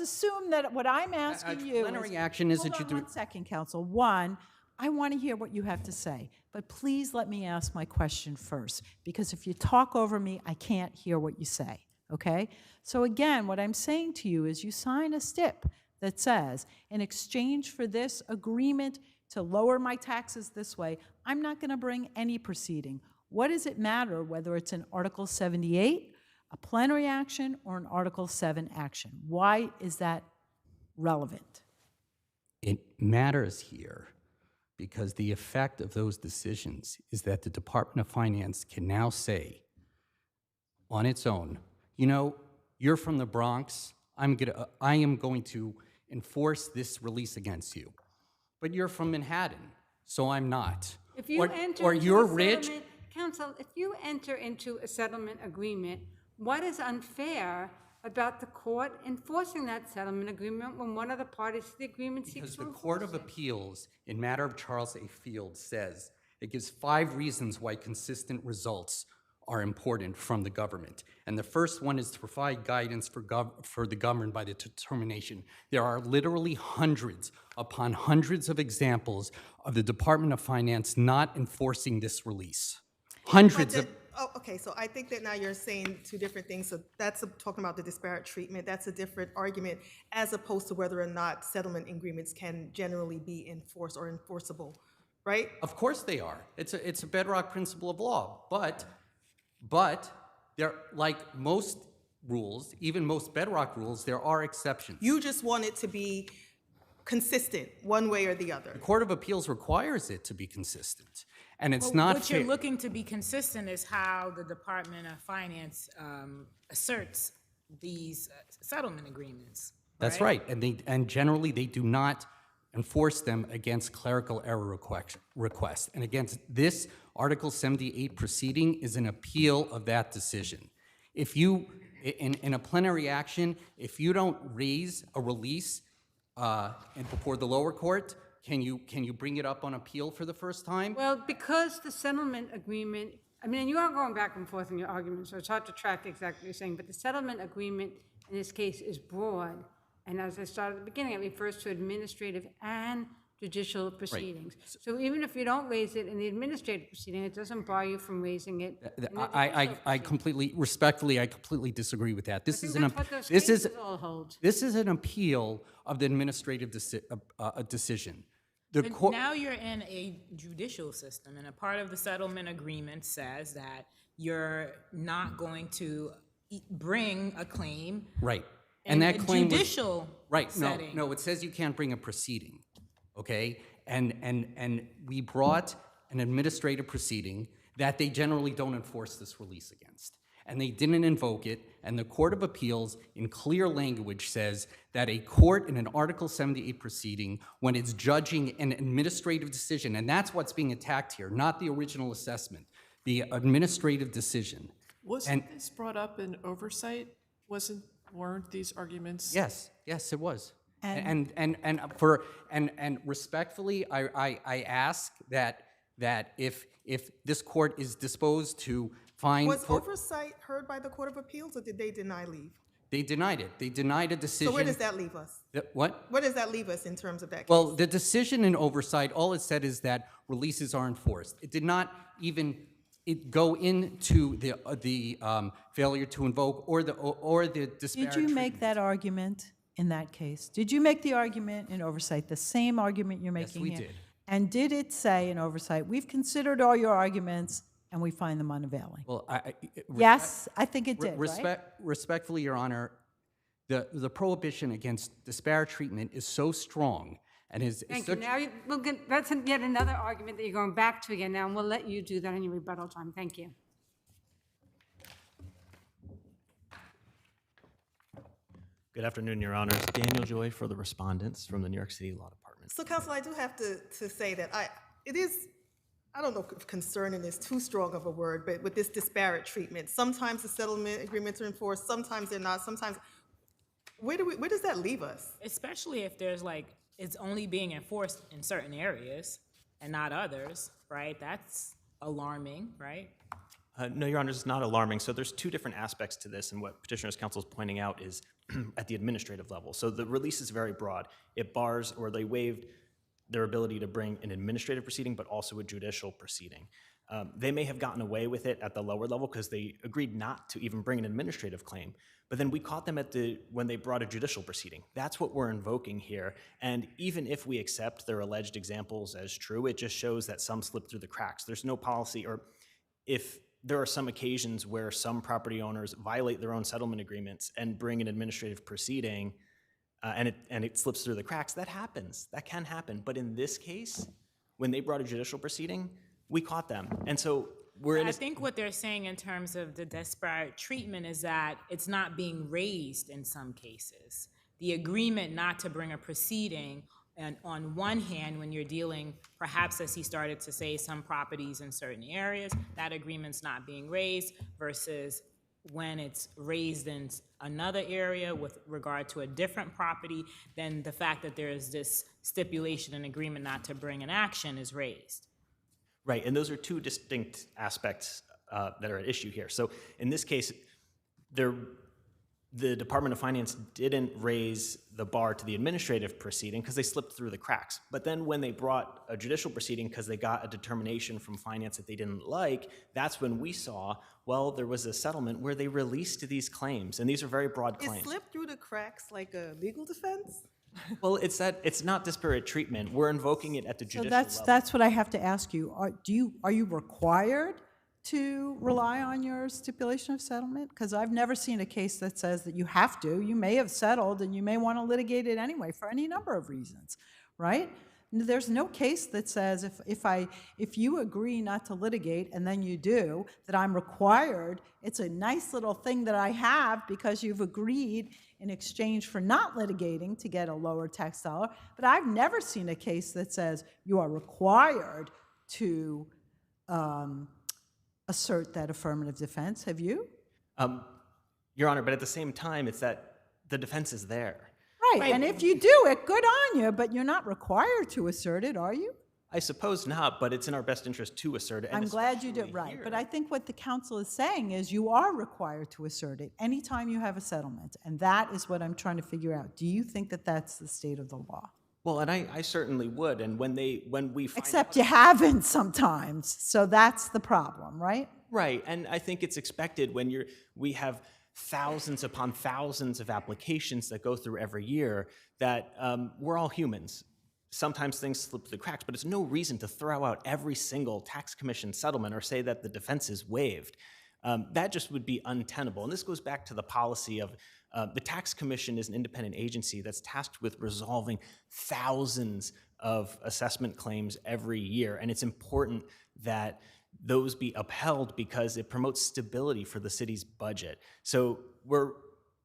Speaker 4: assume that what I'm asking you is.
Speaker 13: plenary action is that you
Speaker 4: Hold
Speaker 13: do.
Speaker 4: on one second, counsel. One, I want to hear what you have to say, but please let me ask my question first, because if you talk over me, I can't hear what you say, okay? So again, what I'm saying to you is you sign a STIP that says, in exchange for this agreement to lower my taxes this way, I'm not going to bring any proceeding. What does it matter whether it's an Article 78, a plenary action, or an Article 7 action? Why is that relevant?
Speaker 13: It matters here because the effect of those decisions is that the Department of Finance can now say on its own, you know, you're from the Bronx, I am going to enforce this release against you. But you're from Manhattan, so I'm not.
Speaker 1: If you enter
Speaker 13: or
Speaker 1: into
Speaker 13: you're
Speaker 1: a
Speaker 13: rich.
Speaker 1: settlement- Counsel, if you enter into a settlement agreement, what is unfair about the court enforcing that settlement agreement when one of the parties to the agreement seeks
Speaker 13: Because
Speaker 1: to
Speaker 13: the Court of
Speaker 1: enforce it?
Speaker 13: Appeals, in matter of Charles A. Field, says it gives 5 reasons why consistent results are important from the government. And the first one is to provide guidance for the governed by the determination. There are literally hundreds upon hundreds of examples of the Department of Finance not enforcing this release. Hundreds of.
Speaker 5: Oh, okay, so I think that now you're saying two different things. So that's talking about the disparate treatment. That's a different argument as opposed to whether or not settlement agreements can generally be enforced or enforceable, right?
Speaker 13: Of course they are. It's a bedrock principle of law. But there, like most rules, even most bedrock rules, there are exceptions.
Speaker 5: You just want it to be consistent, one way or the other.
Speaker 13: The Court of Appeals requires it to be consistent, and it's
Speaker 7: Well,
Speaker 13: not
Speaker 7: what
Speaker 13: fair.
Speaker 7: you're looking to be consistent is how the Department of Finance asserts these settlement agreements.
Speaker 13: That's right, and generally they do not enforce them against clerical error requests. And against this Article 78 proceeding is an appeal of that decision. If you, in a plenary action, if you don't raise a release before the lower court, can you bring it up on appeal for the first time?
Speaker 1: Well, because the settlement agreement, I mean, you are going back and forth in your argument, so it's hard to track exactly what you're saying, but the settlement agreement in this case is broad. And as I started at the beginning, it refers to administrative and judicial proceedings. So even if you don't raise it in the administrative proceeding, it doesn't bar you from raising it in the judicial
Speaker 13: I completely, respectfully, I completely disagree with that. This is
Speaker 1: proceeding. I think that's what those
Speaker 13: this is
Speaker 1: cases all hold.
Speaker 13: this is an appeal of the administrative decision. The
Speaker 7: But
Speaker 13: court.
Speaker 7: now you're in a judicial system, and a part of the settlement agreement says that you're not going to bring a claim
Speaker 13: Right.
Speaker 7: in
Speaker 13: And that
Speaker 7: a
Speaker 13: claim was,
Speaker 7: judicial
Speaker 13: right,
Speaker 7: setting.
Speaker 13: no, it says you can't bring a proceeding, okay? And we brought an administrative proceeding that they generally don't enforce this release against. and they didn't invoke it, and the Court of Appeals in clear language says that a court in an Article 78 proceeding, when it's judging an administrative decision, and that's what's being attacked here, not the original assessment, the administrative decision.
Speaker 8: Wasn't this brought up in oversight? Weren't these arguments?
Speaker 13: Yes, yes, it was.
Speaker 4: And-
Speaker 13: And respectfully, I ask that if this court is disposed to find.
Speaker 5: Was oversight heard by the Court of Appeals, or did they deny leave?
Speaker 13: They denied it. They denied a decision.
Speaker 5: So where does that leave us?
Speaker 13: What?
Speaker 5: Where does that leave us in terms of that case?
Speaker 13: Well, the decision in oversight, all it said is that releases are enforced. It did not even go into the failure to invoke or the disparate
Speaker 4: Did you make
Speaker 13: treatment.
Speaker 4: that argument in that case? Did you make the argument in oversight, the same argument you're making
Speaker 13: we
Speaker 4: here?
Speaker 13: did.
Speaker 4: And did it say in oversight, we've considered all your arguments and we find them unavailing?
Speaker 13: Well,
Speaker 4: Yes, I think it did, right?
Speaker 13: Respectfully, Your Honor, the prohibition against disparate treatment is so strong and is
Speaker 1: Thank you.
Speaker 13: such.
Speaker 1: Now, that's yet another argument that you're going back to again now, and we'll let you do that in your rebuttal time. Thank you.
Speaker 14: Good afternoon, Your Honors. Daniel Joy for the respondents from the New York City Law Department.
Speaker 5: So, counsel, I do have to say that it is, I don't know if concerning is too strong of a word, but with this disparate treatment, sometimes the settlement agreements are enforced, sometimes they're not, sometimes, where does that leave us?
Speaker 7: Especially if there's like, it's only being enforced in certain areas and not others, right? That's alarming, right?
Speaker 14: No, Your Honors, it's not alarming. So there's two different aspects to this, and what Petitioner's Counsel is pointing out is at the administrative level. So the release is very broad. It bars, or they waived their ability to bring an administrative proceeding, but also a judicial proceeding. They may have gotten away with it at the lower level because they agreed not to even bring an administrative claim. But then we caught them when they brought a judicial proceeding. That's what we're invoking here. And even if we accept their alleged examples as true, it just shows that some slip through the cracks. There's no policy, or if there are some occasions where some property owners violate their own settlement agreements and bring an administrative proceeding, and it slips through the cracks, that happens. That can happen. But in this case, when they brought a judicial proceeding, we caught them. And so we're in
Speaker 7: I think what they're saying in terms of the disparate treatment is that it's not being raised in some cases. The agreement not to bring a proceeding, and on one hand, when you're dealing, perhaps as he started to say, some properties in certain areas, that agreement's not being raised, versus when it's raised in another area with regard to a different property, then the fact that there is this stipulation and agreement not to bring an action is raised.
Speaker 14: Right, and those are two distinct aspects that are at issue here. So in this case, the Department of Finance didn't raise the bar to the administrative proceeding because they slipped through the cracks. But then when they brought a judicial proceeding because they got a determination from finance that they didn't like, that's when we saw, well, there was a settlement where they released these claims, and these are very broad claims.
Speaker 5: It slipped through the cracks like a legal defense?
Speaker 14: Well, it's not disparate treatment. We're invoking it at the
Speaker 4: So
Speaker 14: judicial
Speaker 4: that's
Speaker 14: level.
Speaker 4: what I have to ask you. Are you required to rely on your stipulation of settlement? Because I've never seen a case that says that you have to. You may have settled and you may want to litigate it anyway for any number of reasons, right? There's no case that says if you agree not to litigate and then you do, that I'm required. It's a nice little thing that I have because you've agreed in exchange for not litigating to get a lower tax dollar. But I've never seen a case that says you are required to assert that affirmative defense. Have you?
Speaker 14: Your Honor, but at the same time, it's that the defense is there.
Speaker 4: Right, and if you do it, good on you, but you're not required to assert it, are you?
Speaker 14: I suppose not, but it's in our best interest to assert it. and
Speaker 4: I'm glad you did
Speaker 14: especially
Speaker 4: right,
Speaker 14: here.
Speaker 4: but I think what the council is saying is you are required to assert it anytime you have a settlement, and that is what I'm trying to figure out. Do you think that that's the state of the law?
Speaker 14: Well, and I certainly would, and when we find
Speaker 4: Except you haven't sometimes, so that's the problem, right?
Speaker 14: Right, and I think it's expected when we have thousands upon thousands of applications that go through every year that we're all humans. Sometimes things slip through the cracks, but it's no reason to throw out every single tax commission settlement or say that the defense is waived. That just would be untenable. And this goes back to the policy of the tax commission is an independent agency that's tasked with resolving thousands of assessment claims every year, and it's important that those be upheld because it promotes stability for the city's budget. So we're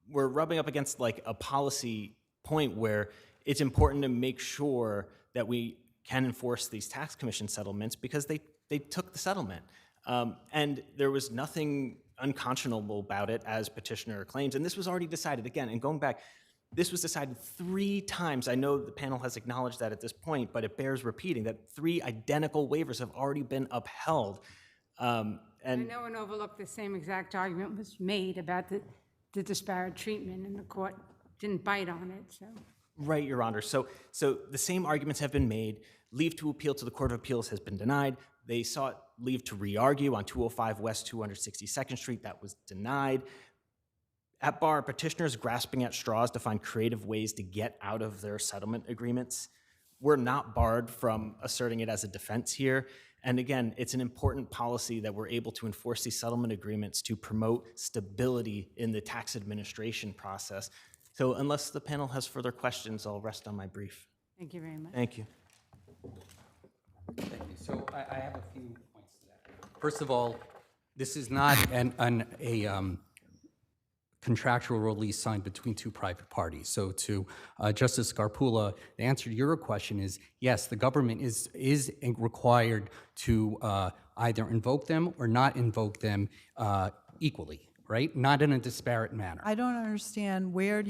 Speaker 14: rubbing up against like a policy point where it's important to make sure that we can enforce these tax commission settlements because they took the settlement. And there was nothing unconscionable about it, as petitioner claims. And this was already decided again. And going back, this was decided 3 times. I know the panel has acknowledged that at this point, but it bears repeating that 3 identical waivers have already been upheld.
Speaker 1: And no one overlooked the same exact argument was made about the disparate treatment, and the court didn't bite on it, so.
Speaker 14: Right, Your Honor. So the same arguments have been made. Leave to appeal to the Court of Appeals has been denied. They sought leave to re-argue on 205 West 262nd Street. That was denied. At bar, petitioners grasping at straws to find creative ways to get out of their settlement agreements. We're not barred from asserting it as a defense here. And again, it's an important policy that we're able to enforce these settlement agreements to promote stability in the tax administration process. So unless the panel has further questions, I'll rest on my brief.
Speaker 1: Thank you very much.
Speaker 14: Thank you.
Speaker 13: Thank you. So I have a few points to that. First of all, this is not a contractual release signed between 2 private parties. So to Justice Scarpula, the answer to your question is yes, the government is required to either invoke them or not invoke them equally, right? Not in a disparate manner.
Speaker 4: I don't understand, when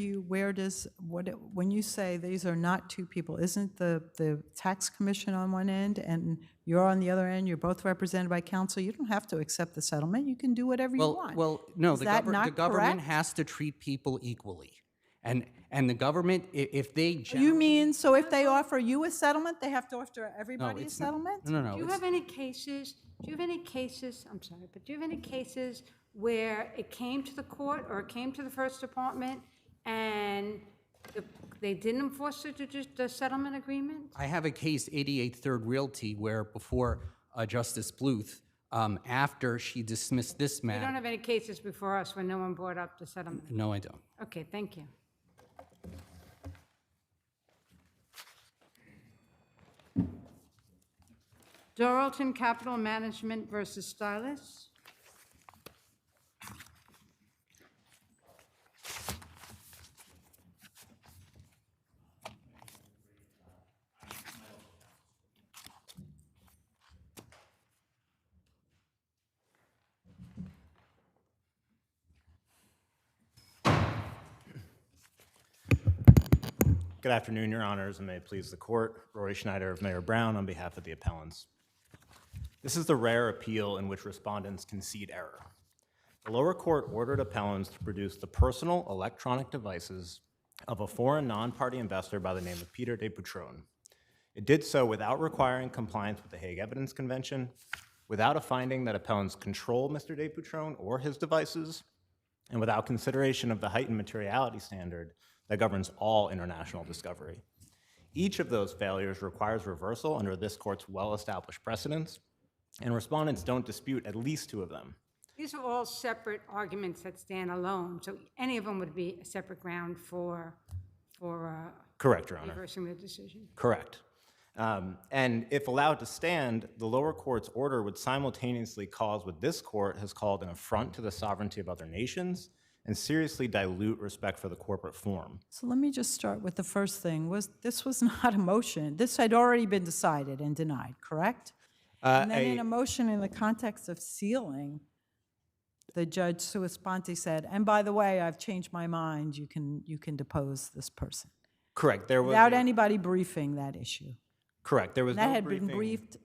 Speaker 4: you say these are not 2 people, isn't the tax commission on one end and you're on the other end, you're both represented by counsel, you don't have to accept the settlement, you can do whatever you want.
Speaker 13: Well, no,
Speaker 4: Is
Speaker 13: the
Speaker 4: that not
Speaker 13: government
Speaker 4: correct?
Speaker 13: has to treat people equally. And the government, if they
Speaker 4: You mean, so if they offer you a settlement, they have to offer everybody a
Speaker 13: it's not-
Speaker 4: settlement?
Speaker 13: No.
Speaker 1: Do you have any cases, I'm sorry, but do you have any cases where it came to the court or it came to the First Department and they didn't enforce the settlement agreement?
Speaker 13: I have a case, 88 Third Realty, where before Justice Bluth, after she dismissed this
Speaker 1: You don't
Speaker 13: matter.
Speaker 1: have any cases before us when no one brought up the settlement?
Speaker 13: No, I don't.
Speaker 1: Okay, thank you. Darlton Capital Management versus Stylus.
Speaker 15: Good afternoon, Your Honors, and may it please the court. Rory Schneider of Mayor Brown on behalf of the appellants. This is the rare appeal in which respondents concede error. The lower court ordered appellants to produce the personal electronic devices of a foreign non-party investor by the name of Peter de Putron. It did so without requiring compliance with the Hague Evidence Convention, without a finding that appellants control Mr. de Putron or his devices, and without consideration of the heightened materiality standard that governs all international discovery. Each of those failures requires reversal under this court's well-established precedents, and respondents don't dispute at least 2 of them.
Speaker 1: These are all separate arguments that stand alone, so any of them would be a separate ground for
Speaker 15: Correct, Your Honor.
Speaker 1: reversing the decision.
Speaker 15: Correct. And if allowed to stand, the lower court's order would simultaneously cause what this court has called an affront to the sovereignty of other nations and seriously dilute respect for the corporate form.
Speaker 4: So let me just start with the first thing. This was not a motion. This had already been decided and denied, correct? And then in a motion in the context of sealing, the judge sua sponte said, and by the way, I've changed my mind, you can depose this person.
Speaker 15: Correct. There was
Speaker 4: Without anybody briefing that issue.
Speaker 15: Correct. There was
Speaker 4: That
Speaker 15: no
Speaker 4: had
Speaker 15: briefing.
Speaker 4: been briefed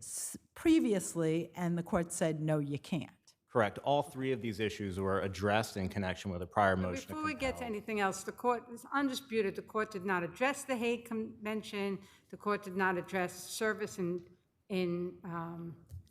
Speaker 4: previously, and the court said, no, you can't.
Speaker 15: Correct. All 3 of these issues were addressed in connection with a prior motion.
Speaker 1: Before we get to anything else, the court is undisputed. The court did not address the Hague Convention. The court did not address service in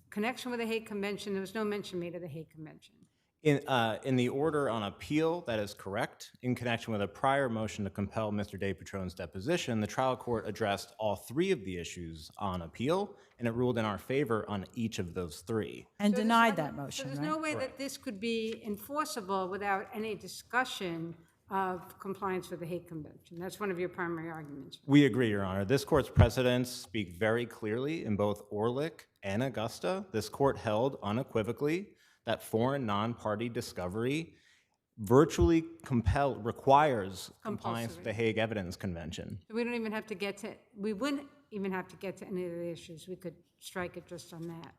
Speaker 1: connection with the Hague Convention. There was no mention made of the Hague Convention.
Speaker 15: In the order on appeal, that is correct. In connection with a prior motion to compel Mr. de Putron's deposition, the trial court addressed all 3 of the issues on appeal, and it ruled in our favor on each of those 3.
Speaker 4: And denied that
Speaker 1: So
Speaker 4: motion,
Speaker 1: there's
Speaker 4: right?
Speaker 1: no way that this could be enforceable without any discussion of compliance with the Hague Convention. That's one of your primary arguments.
Speaker 15: We agree, Your Honor. This court's precedents speak very clearly in both Orlick and Augusta. This court held unequivocally that foreign non-party discovery virtually requires compliance with the Hague Evidence Convention.
Speaker 1: We don't even have to get to, we wouldn't even have to get to any of the issues. We could strike it just on that.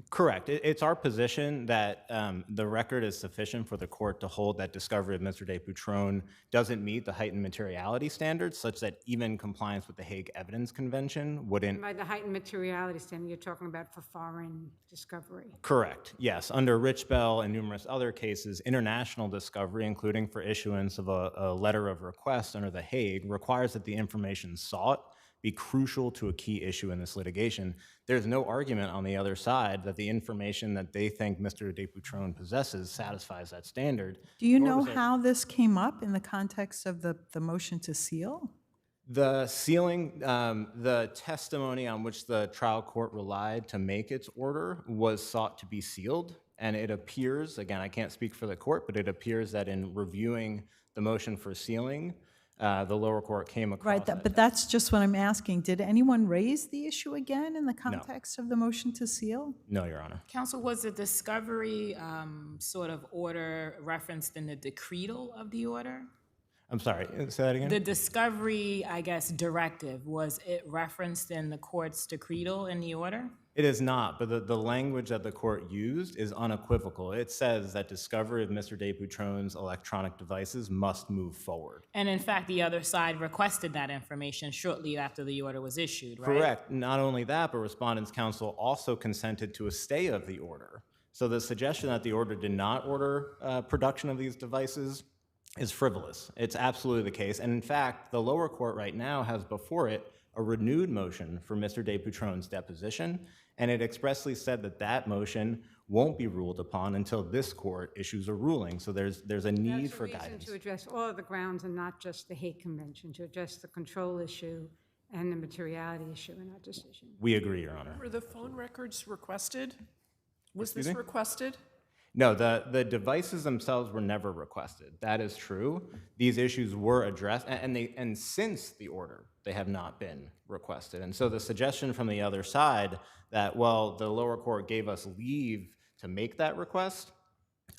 Speaker 15: Correct. It's our position that the record is sufficient for the court to hold that discovery of Mr. DePutrone doesn't meet the heightened materiality standards, such that even compliance with the Hague Evidence Convention wouldn't.
Speaker 1: By the heightened materiality standard, you're talking about for foreign discovery.
Speaker 15: Correct. Yes. Under Richbell and numerous other cases, international discovery, including for issuance of a letter of request under the Hague, requires that the information sought be crucial to a key issue in this litigation. There's no argument on the other side that the information that they think Mr. DePutrone possesses satisfies that standard.
Speaker 4: Do you know how this came up in the context of the motion to seal?
Speaker 15: The sealing, the testimony on which the trial court relied to make its order was sought to be sealed. And it appears, again, I can't speak for the court, but it appears that in reviewing the motion for sealing, the lower court came across
Speaker 4: Right, but that's just what I'm asking. Did anyone raise the issue again in the context of the motion to seal?
Speaker 15: No, Your Honor.
Speaker 7: Counsel, was the discovery sort of order referenced in the decretal of the order?
Speaker 15: I'm sorry, say that again?
Speaker 7: The discovery, I guess, directive, was it referenced in the court's decretal in the order?
Speaker 15: It is not, but the language that the court used is unequivocal. It says that discovery of Mr. DePutrone's electronic devices must move forward.
Speaker 7: And in fact, the other side requested that information shortly after the order was issued, right?
Speaker 15: Correct. Not only that, but Respondent's Counsel also consented to a stay of the order. So the suggestion that the order did not order production of these devices is frivolous. It's absolutely the case. And in fact, the lower court right now has before it a renewed motion for Mr. DePutrone's deposition, and it expressly said that that motion won't be ruled upon until this court issues a ruling. So there's a need for guidance.
Speaker 1: That's a reason to address all of the grounds and not just the Hague Convention, to address the control issue and the materiality issue in our decision.
Speaker 15: We agree, Your Honor.
Speaker 8: Were the phone records requested? Was
Speaker 15: Excuse
Speaker 8: this
Speaker 15: me?
Speaker 8: requested?
Speaker 15: No, the devices themselves were never requested. That is true. These issues were addressed, and since the order, they have not been requested. And so the suggestion from the other side that, well, the lower court gave us leave to make that request,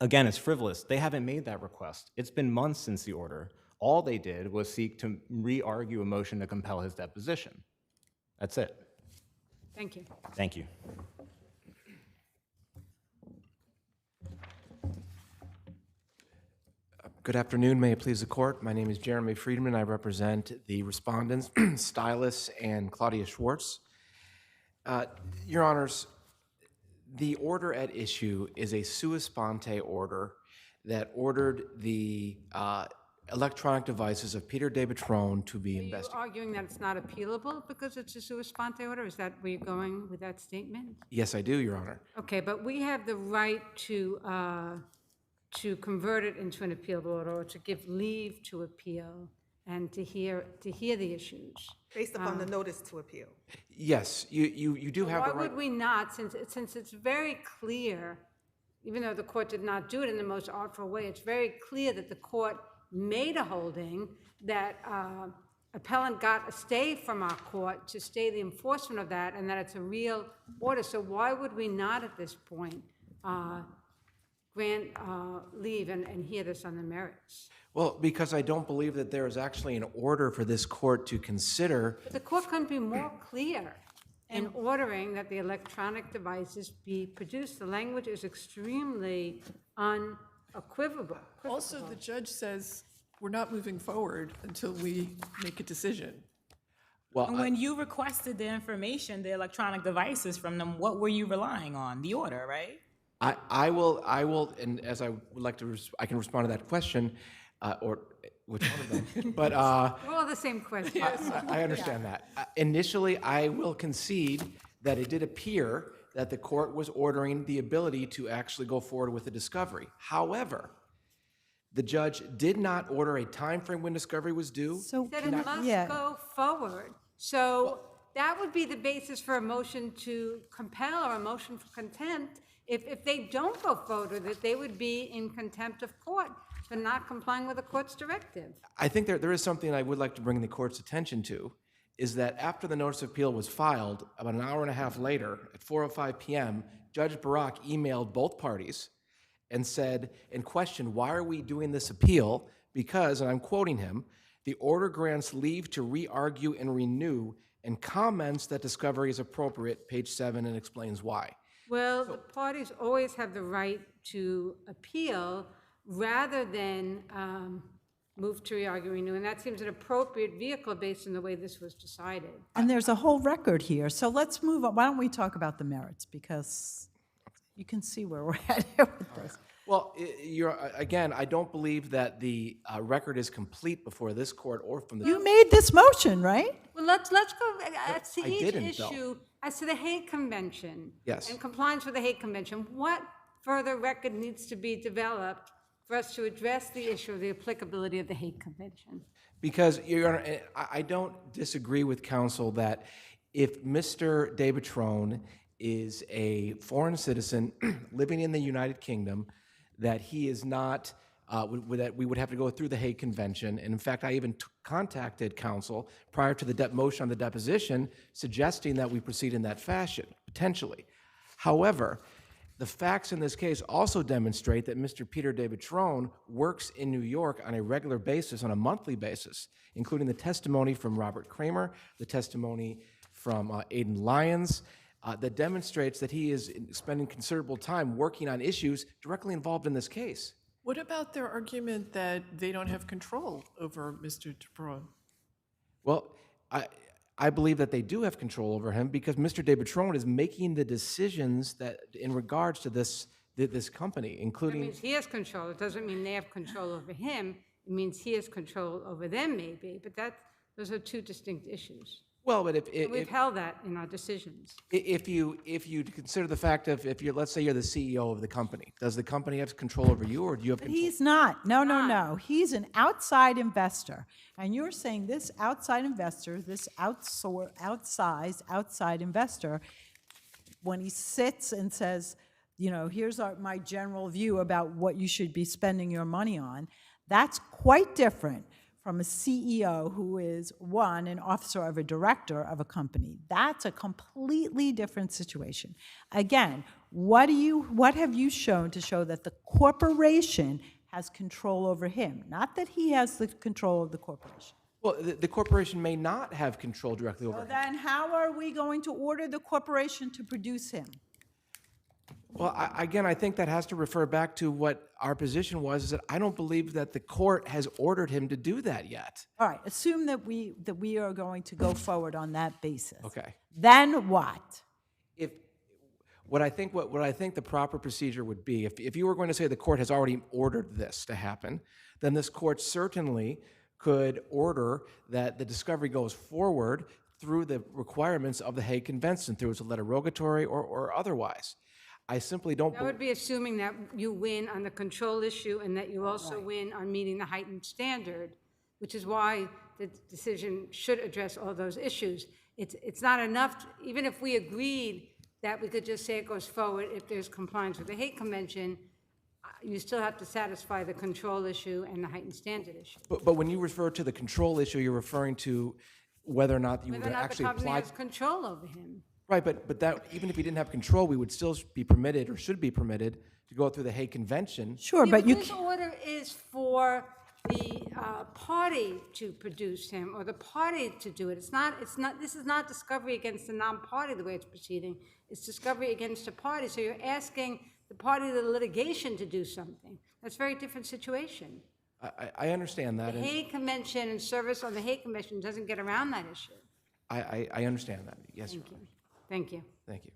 Speaker 15: again, it's frivolous. They haven't made that request. It's been months since the order. All they did was seek to re-argue a motion to compel his deposition. That's it.
Speaker 1: Thank you.
Speaker 15: Thank you.
Speaker 2: Good afternoon. May it please the court. My name is Jeremy Friedman. I represent the respondents, Stylus and Claudia Schwartz. Your Honors, the order at issue is a sua sponte order that ordered the electronic devices of Peter DePutrone to be investigated.
Speaker 1: Are you arguing that it's not appealable because it's a sua sponte order? Is that where you're going with that statement?
Speaker 2: Yes, I do, Your Honor.
Speaker 1: Okay, but we have the right to convert it into an appealable order, or to give leave to appeal and to hear the issues.
Speaker 5: Based upon the notice to appeal.
Speaker 2: Yes, you do have the
Speaker 1: Why
Speaker 2: right.
Speaker 1: would we not, since it's very clear, even though the court did not do it in the most artful way, it's very clear that the court made a holding that appellant got a stay from our court to stay the enforcement of that, and that it's a real order. So why would we not at this point grant leave and hear this on the merits?
Speaker 2: Well, because I don't believe that there is actually an order for this court to consider.
Speaker 1: But the court couldn't be more clear in ordering that the electronic devices be produced. The language is extremely unequivocal.
Speaker 8: Also, the judge says we're not moving forward until we make a decision.
Speaker 2: Well,
Speaker 7: And when you requested the information, the electronic devices from them, what were you relying on? The order, right?
Speaker 2: I will, and as I would like to, I can respond to that question, or which one of them? But
Speaker 1: We're all the same question.
Speaker 2: I understand that. Initially, I will concede that it did appear that the court was ordering the ability to actually go forward with the discovery. However, the judge did not order a time frame when discovery was due.
Speaker 4: So,
Speaker 1: That it must go forward. So that would be the basis for a motion to compel or a motion for contempt. If they don't go forward with it, they would be in contempt of court. for not complying with the court's directive.
Speaker 2: I think there is something I would like to bring the court's attention to, is that after the notice of appeal was filed, about an hour and a half later, at 4:05 p.m., Judge Barak emailed both parties and said, and questioned, why are we doing this appeal? Because, and I'm quoting him, the order grants leave to re-argue and renew and comments that discovery is appropriate, page 7, and explains why.
Speaker 1: Well, the parties always have the right to appeal rather than move to re-argue, renew, and that seems an appropriate vehicle based on the way this was decided.
Speaker 4: And there's a whole record here, so let's move on. Why don't we talk about the merits, because you can see where we're at here with this.
Speaker 2: Well, again, I don't believe that the record is complete before this court or from the...
Speaker 4: You made this motion, right?
Speaker 1: Well, let's go to
Speaker 2: I
Speaker 1: each
Speaker 2: didn't, though.
Speaker 1: issue. As to the Hague Convention.
Speaker 2: Yes.
Speaker 1: And compliance with the Hague Convention, what further record needs to be developed for us to address the issue of the applicability of the Hague Convention?
Speaker 2: Because, Your Honor, I don't disagree with counsel that if Mr. Debatron is a foreign citizen living in the United Kingdom, that he is not, that we would have to go through the Hague Convention. And in fact, I even contacted counsel prior to the motion on the deposition, suggesting that we proceed in that fashion, potentially. However, the facts in this case also demonstrate that Mr. Peter Debatron works in New York on a regular basis, on a monthly basis, including the testimony from Robert Kramer, the testimony from Aidan Lyons, that demonstrates that he is spending considerable time working on issues directly involved in this case.
Speaker 8: What about their argument that they don't have control over Mr. Debatron?
Speaker 2: Well, I believe that they do have control over him because Mr. Debatron is making the decisions that in regards to this company,
Speaker 1: That
Speaker 2: including...
Speaker 1: means he has control. It doesn't mean they have control over him. It means he has control over them, maybe. But those are two distinct issues.
Speaker 2: Well, but
Speaker 1: And we've held that in our decisions.
Speaker 2: if you consider the fact of, let's say you're the CEO of the company, does the company have control over you, or do you have
Speaker 4: But
Speaker 2: control?
Speaker 4: he's not. No. He's an outside investor. And you're saying this outside investor, this outsized outside investor, when he sits and says, you know, here's my general view about what you should be spending your money on, that's quite different from a CEO who is, one, an officer of a director of a company. That's a completely different situation. Again, what have you shown to show that the corporation has control over him, not that he has the control of the corporation?
Speaker 2: Well, the corporation may not have control directly over
Speaker 4: So
Speaker 2: him.
Speaker 4: then how are we going to order the corporation to produce him?
Speaker 2: Well, again, I think that has to refer back to what our position was, is that I don't believe that the court has ordered him to do that yet.
Speaker 4: All right, assume that we are going to go forward on that basis.
Speaker 2: Okay.
Speaker 4: Then what?
Speaker 2: What I think the proper procedure would be, if you were going to say the court has already ordered this to happen, then this court certainly could order that the discovery goes forward through the requirements of the Hague Convention, through its letter rogatory or otherwise. I simply don't.
Speaker 1: That would be assuming that you win on the control issue and that you also win on meeting the heightened standard, which is why the decision should address all those issues. It's not enough, even if we agreed that we could just say it goes forward if there's compliance with the Hague Convention, you still have to satisfy the control issue and the heightened standard issue.
Speaker 2: But when you refer to the control issue, you're referring to whether or not you would
Speaker 1: Whether or not the
Speaker 2: actually
Speaker 1: company
Speaker 2: apply.
Speaker 1: has control over him.
Speaker 2: Right, but that, even if we didn't have control, we would still be permitted, or should be permitted, to go through the Hague Convention.
Speaker 4: Sure, but you
Speaker 1: This order is for the party to produce him, or the party to do it. This is not discovery against the non-party the way it's proceeding. It's discovery against a party. So you're asking the party to the litigation to do something. That's a very different situation.
Speaker 2: I understand that.
Speaker 1: The
Speaker 2: and
Speaker 1: Hague Convention and service on the Hague Convention doesn't get around that issue.
Speaker 2: I understand that, yes, Your
Speaker 1: Thank
Speaker 2: Honor.
Speaker 1: you. Thank you.
Speaker 2: Thank you.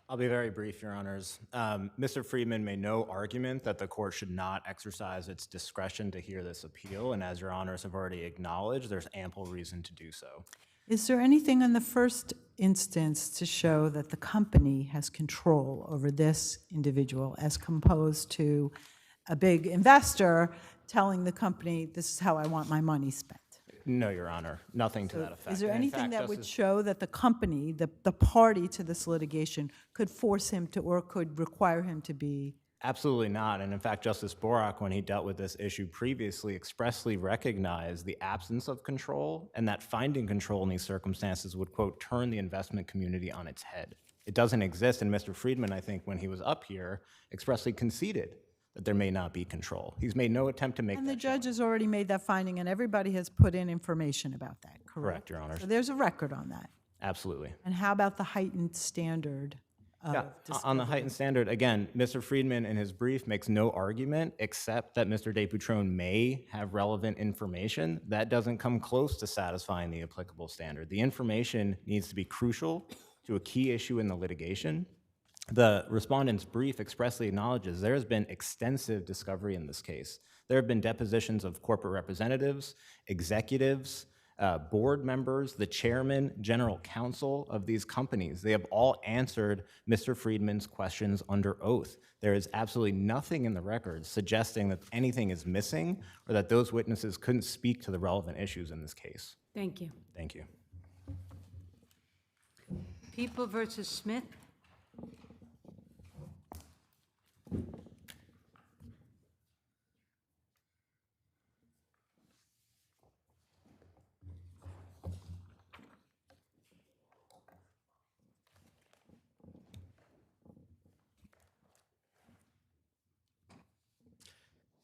Speaker 15: I'll be very brief, Your Honors. Mr. Friedman made no argument that the court should not exercise its discretion to hear this appeal, and as Your Honors have already acknowledged, there's ample reason to do so.
Speaker 4: Is there anything in the first instance to show that the company has control over this individual as opposed to a big investor telling the company, this is how I want my money spent?
Speaker 15: No, Your Honor, nothing to that effect.
Speaker 4: Is there
Speaker 15: And in
Speaker 4: anything
Speaker 15: fact,
Speaker 4: that would
Speaker 15: Justice-
Speaker 4: show that the company, the party to this litigation, could force him to, or could require him to be?
Speaker 15: Absolutely not. And in fact, Justice Borak, when he dealt with this issue previously, expressly recognized the absence of control and that finding control in these circumstances would, quote, turn the investment community on its head. It doesn't exist. And Mr. Friedman, I think, when he was up here, expressly conceded that there may not be control. He's made no attempt to make
Speaker 4: And the
Speaker 15: that
Speaker 4: judge has already made that finding, and everybody has put in information about that, correct?
Speaker 15: correct, Your Honor.
Speaker 4: So there's a record on that.
Speaker 15: Absolutely.
Speaker 4: And how about the heightened standard of
Speaker 15: Yeah, on the heightened standard, again, Mr. Friedman in his brief makes no argument except that Mr. DePutrone may have relevant information. That doesn't come close to satisfying the applicable standard. The information needs to be crucial to a key issue in the litigation. The respondent's brief expressly acknowledges there has been extensive discovery in this case. There have been depositions of corporate representatives, executives, board members, the chairman, general counsel of these companies. They have all answered Mr. Friedman's questions under oath. There is absolutely nothing in the records suggesting that anything is missing or that those witnesses couldn't speak to the relevant issues in this case.
Speaker 1: Thank you.
Speaker 15: Thank you.
Speaker 1: People versus Smith.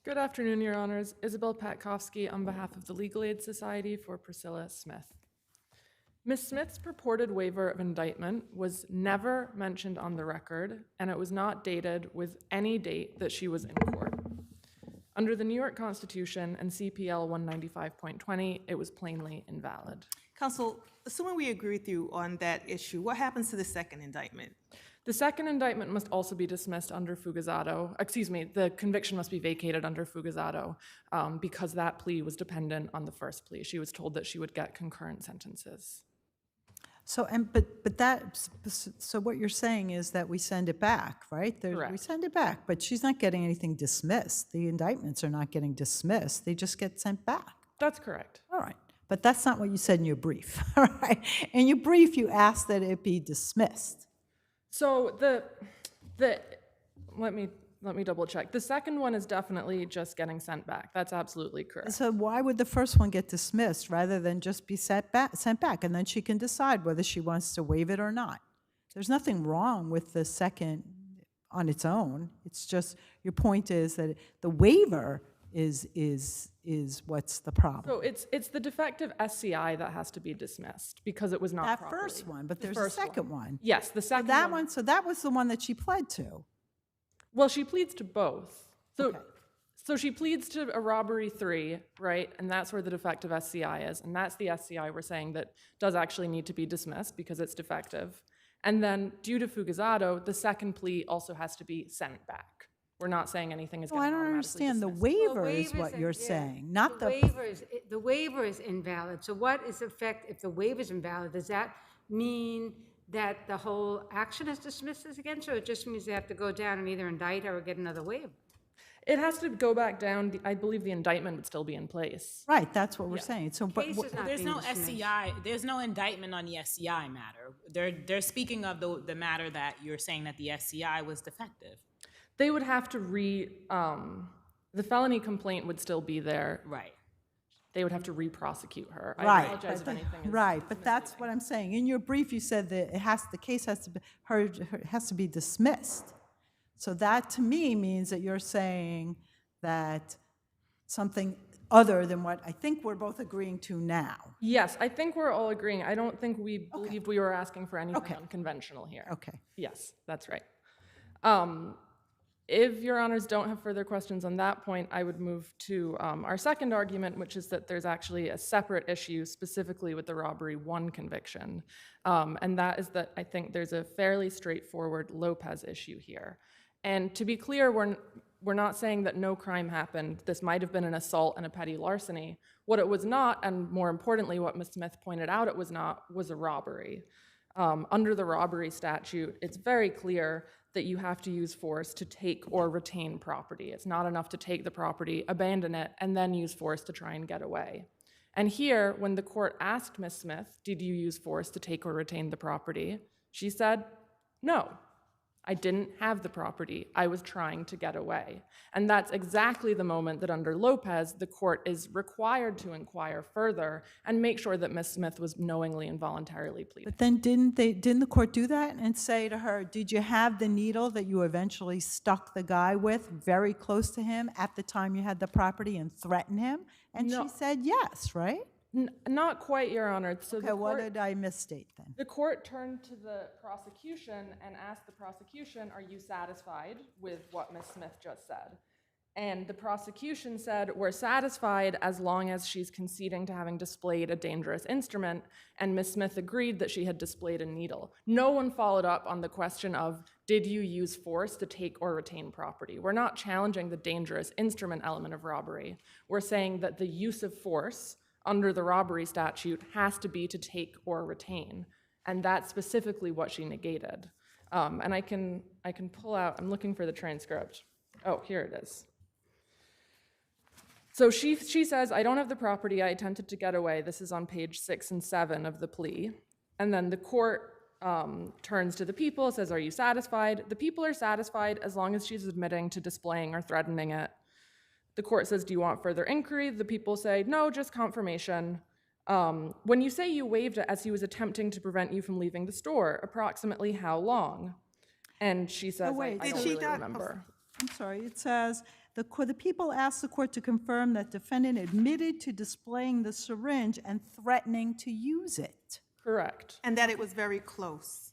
Speaker 16: Good afternoon, Your Honors. Isabel Patkovsky on behalf of the Legal Aid Society for Priscilla Smith. Ms. Smith's purported waiver of indictment was never mentioned on the record, and it was not dated with any date that she was in court. Under the New York Constitution and CPL 195.20, it was plainly invalid.
Speaker 5: Counsel, assuming we agree with you on that issue, what happens to the second indictment?
Speaker 16: The second indictment must also be dismissed under Fugazzotto. Excuse me, the conviction must be vacated under Fugazzotto because that plea was dependent on the first plea. She was told that she would get concurrent sentences.
Speaker 4: So, so what you're saying is that we send it back, right?
Speaker 16: Correct.
Speaker 4: We send it back, but she's not getting anything dismissed. The indictments are not getting dismissed. They just get sent back.
Speaker 16: That's correct.
Speaker 4: All right. But that's not what you said in your brief, all right? In your brief, you asked that it be dismissed.
Speaker 16: So let me double check. The second one is definitely just getting sent back. That's absolutely correct.
Speaker 4: So why would the first one get dismissed rather than just be sent back, and then she can decide whether she wants to waive it or not? There's nothing wrong with the second on its own. It's just your point is that the waiver is what's the problem.
Speaker 16: So it's the defective SCI that has to be dismissed because it was not
Speaker 4: That
Speaker 16: properly.
Speaker 4: first one, but
Speaker 16: The
Speaker 4: there's a
Speaker 16: first
Speaker 4: second one.
Speaker 16: Yes, the second
Speaker 4: So that
Speaker 16: one.
Speaker 4: one, so that was the one that she pled to.
Speaker 16: Well, she pleads to both. So,
Speaker 4: Okay.
Speaker 16: so she pleads to a robbery 3, right? And that's where the defective SCI is. And that's the SCI we're saying that does actually need to be dismissed because it's defective. And then due to Fugazzotto, the second plea also has to be sent back. We're not saying anything is
Speaker 4: No,
Speaker 16: getting
Speaker 4: I don't
Speaker 16: automatically
Speaker 4: understand. The
Speaker 16: dismissed.
Speaker 4: waiver
Speaker 1: Well,
Speaker 4: is what
Speaker 1: waivers
Speaker 4: you're
Speaker 1: are- yeah,
Speaker 4: saying, not
Speaker 1: the waiver is invalid. So what is the effect if the waiver is invalid? Does that mean that the whole action is dismissed as against her, or it just means they have to go down and either indict her or get another waiver?
Speaker 16: It has to go back down. I believe the indictment would still be in place.
Speaker 4: Right, that's what we're saying. So, but
Speaker 1: Case is not
Speaker 7: There's
Speaker 1: being
Speaker 7: no
Speaker 1: dismissed.
Speaker 7: SCI, there's no indictment on the SCI matter. They're speaking of the matter that you're saying that the SCI was defective.
Speaker 16: They would have to the felony complaint would still be there.
Speaker 7: Right.
Speaker 16: They would have to re-prosecute her. I
Speaker 4: right,
Speaker 16: apologize if
Speaker 4: but,
Speaker 16: anything is
Speaker 4: right, but that's what I'm saying. In your brief, you said that the case has to be has to be dismissed. So that to me means that you're saying that something other than what I think we're both agreeing to now.
Speaker 16: Yes, I think we're all agreeing. I don't think we believed we were asking for anything unconventional here.
Speaker 4: Okay.
Speaker 16: Yes, that's right. If your honors don't have further questions on that point, I would move to our second argument, which is that there's actually a separate issue specifically with the robbery 1 conviction. And that is that I think there's a fairly straightforward Lopez issue here. And to be clear, we're not saying that no crime happened. This might have been an assault and a petty larceny. What it was not, and more importantly, what Ms. Smith pointed out it was not, was a robbery. Under the robbery statute, it's very clear that you have to use force to take or retain property. It's not enough to take the property, abandon it, and then use force to try and get away. And here, when the court asked Ms. Smith, did you use force to take or retain the property? She said, no, I didn't have the property. I was trying to get away. And that's exactly the moment that under Lopez, the court is required to inquire further and make sure that Ms. Smith was knowingly and voluntarily pleading.
Speaker 4: But then didn't the court do that and say to her, did you have the needle that you eventually stuck the guy with very close to him at the time you had the property and threatened him? And
Speaker 16: No.
Speaker 4: she said yes, right?
Speaker 16: Not quite, Your Honor. So
Speaker 4: Okay,
Speaker 16: the
Speaker 4: what
Speaker 16: court,
Speaker 4: did I misstate then?
Speaker 16: the court turned to the prosecution and asked the prosecution, are you satisfied with what Ms. Smith just said? And the prosecution said, we're satisfied as long as she's conceding to having displayed a dangerous instrument, and Ms. Smith agreed that she had displayed a needle. No one followed up on the question of, did you use force to take or retain property? We're not challenging the dangerous instrument element of robbery. We're saying that the use of force under the robbery statute has to be to take or retain, and that's specifically what she negated. And I can pull out, I'm looking for the transcript. Oh, here it is. So she says, I don't have the property, I attempted to get away. This is on page 6 and 7 of the plea. And then the court turns to the people, says, are you satisfied? The people are satisfied as long as she's admitting to displaying or threatening it. The court says, do you want further inquiry? The people say, no, just confirmation. When you say you waived it as he was attempting to prevent you from leaving the store, approximately how long? And she says, I don't really remember.
Speaker 4: I'm sorry, it says, the people asked the court to confirm that defendant admitted to displaying the syringe and threatening to use it.
Speaker 16: Correct.
Speaker 5: And that it was very close.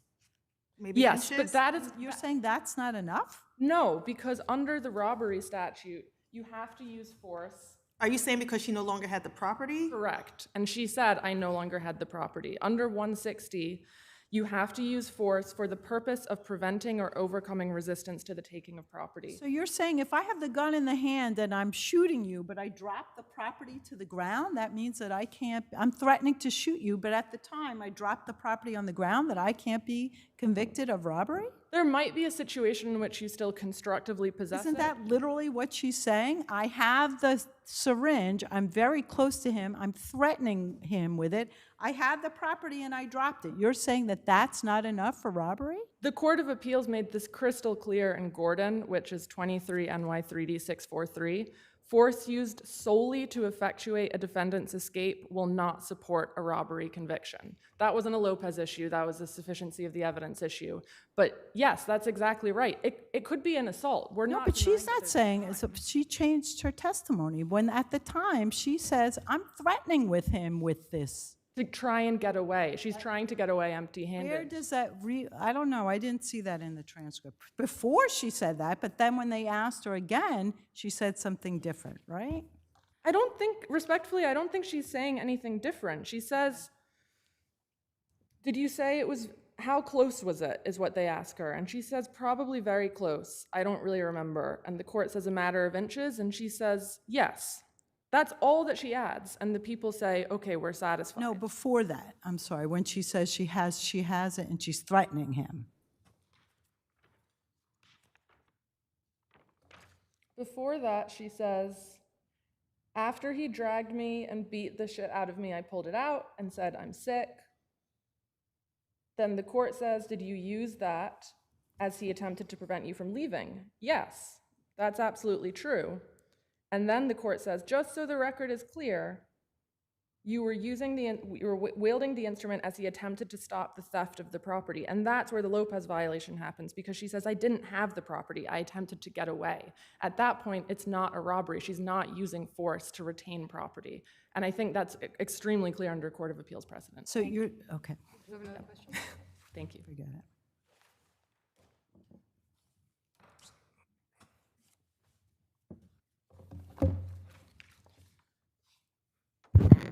Speaker 5: Maybe
Speaker 16: Yes,
Speaker 5: inches?
Speaker 16: but that is...
Speaker 4: You're saying that's not enough?
Speaker 16: No, because under the robbery statute, you have to use force.
Speaker 5: Are you saying because she no longer had the property?
Speaker 16: Correct. And she said, I no longer had the property. Under 160, you have to use force for the purpose of preventing or overcoming resistance to the taking of property.
Speaker 4: So you're saying if I have the gun in the hand and I'm shooting you, but I drop the property to the ground, that means that I can't, I'm threatening to shoot you, but at the time I drop the property on the ground, that I can't be convicted of robbery?
Speaker 16: There might be a situation in which you still constructively possess
Speaker 4: Isn't
Speaker 16: it.
Speaker 4: that literally what she's saying? I have the syringe, I'm very close to him, I'm threatening him with it, I had the property and I dropped it. You're saying that that's not enough for robbery?
Speaker 16: The Court of Appeals made this crystal clear in Gordon, which is 23 NY 3D 643. Force used solely to effectuate a defendant's escape will not support a robbery conviction. That wasn't a Lopez issue, that was a sufficiency of the evidence issue. But yes, that's exactly right. It could be an assault. We're
Speaker 4: No,
Speaker 16: not
Speaker 4: but she's
Speaker 16: denying
Speaker 4: not saying, she changed her testimony when at the time she says, I'm threatening with him with this.
Speaker 16: to try and get away. She's trying to get away
Speaker 4: Where
Speaker 16: empty-handed.
Speaker 4: does that, I don't know, I didn't see that in the transcript. Before she said that, but then when they asked her again, she said something different, right?
Speaker 16: I don't think, respectfully, I don't think she's saying anything different. She says, did you say it was, how close was it, is what they ask her. And she says, probably very close. I don't really remember. And the court says a matter of inches, and she says, yes. That's all that she adds. And the people say, okay, we're satisfied.
Speaker 4: No, before that, I'm sorry, when she says she has it and she's threatening him.
Speaker 16: Before that, she says, after he dragged me and beat the shit out of me, I pulled it out and said, I'm sick. Then the court says, did you use that as he attempted to prevent you from leaving? Yes, that's absolutely true. And then the court says, just so the record is clear, you were wielding the instrument as he attempted to stop the theft of the property. And that's where the Lopez violation happens, because she says, I didn't have the property, I attempted to get away. At that point, it's not a robbery. She's not using force to retain property. And I think that's extremely clear under Court of Appeals precedent.
Speaker 4: So you're, okay.
Speaker 1: Do you have another question?
Speaker 16: Thank you.
Speaker 4: Forget it.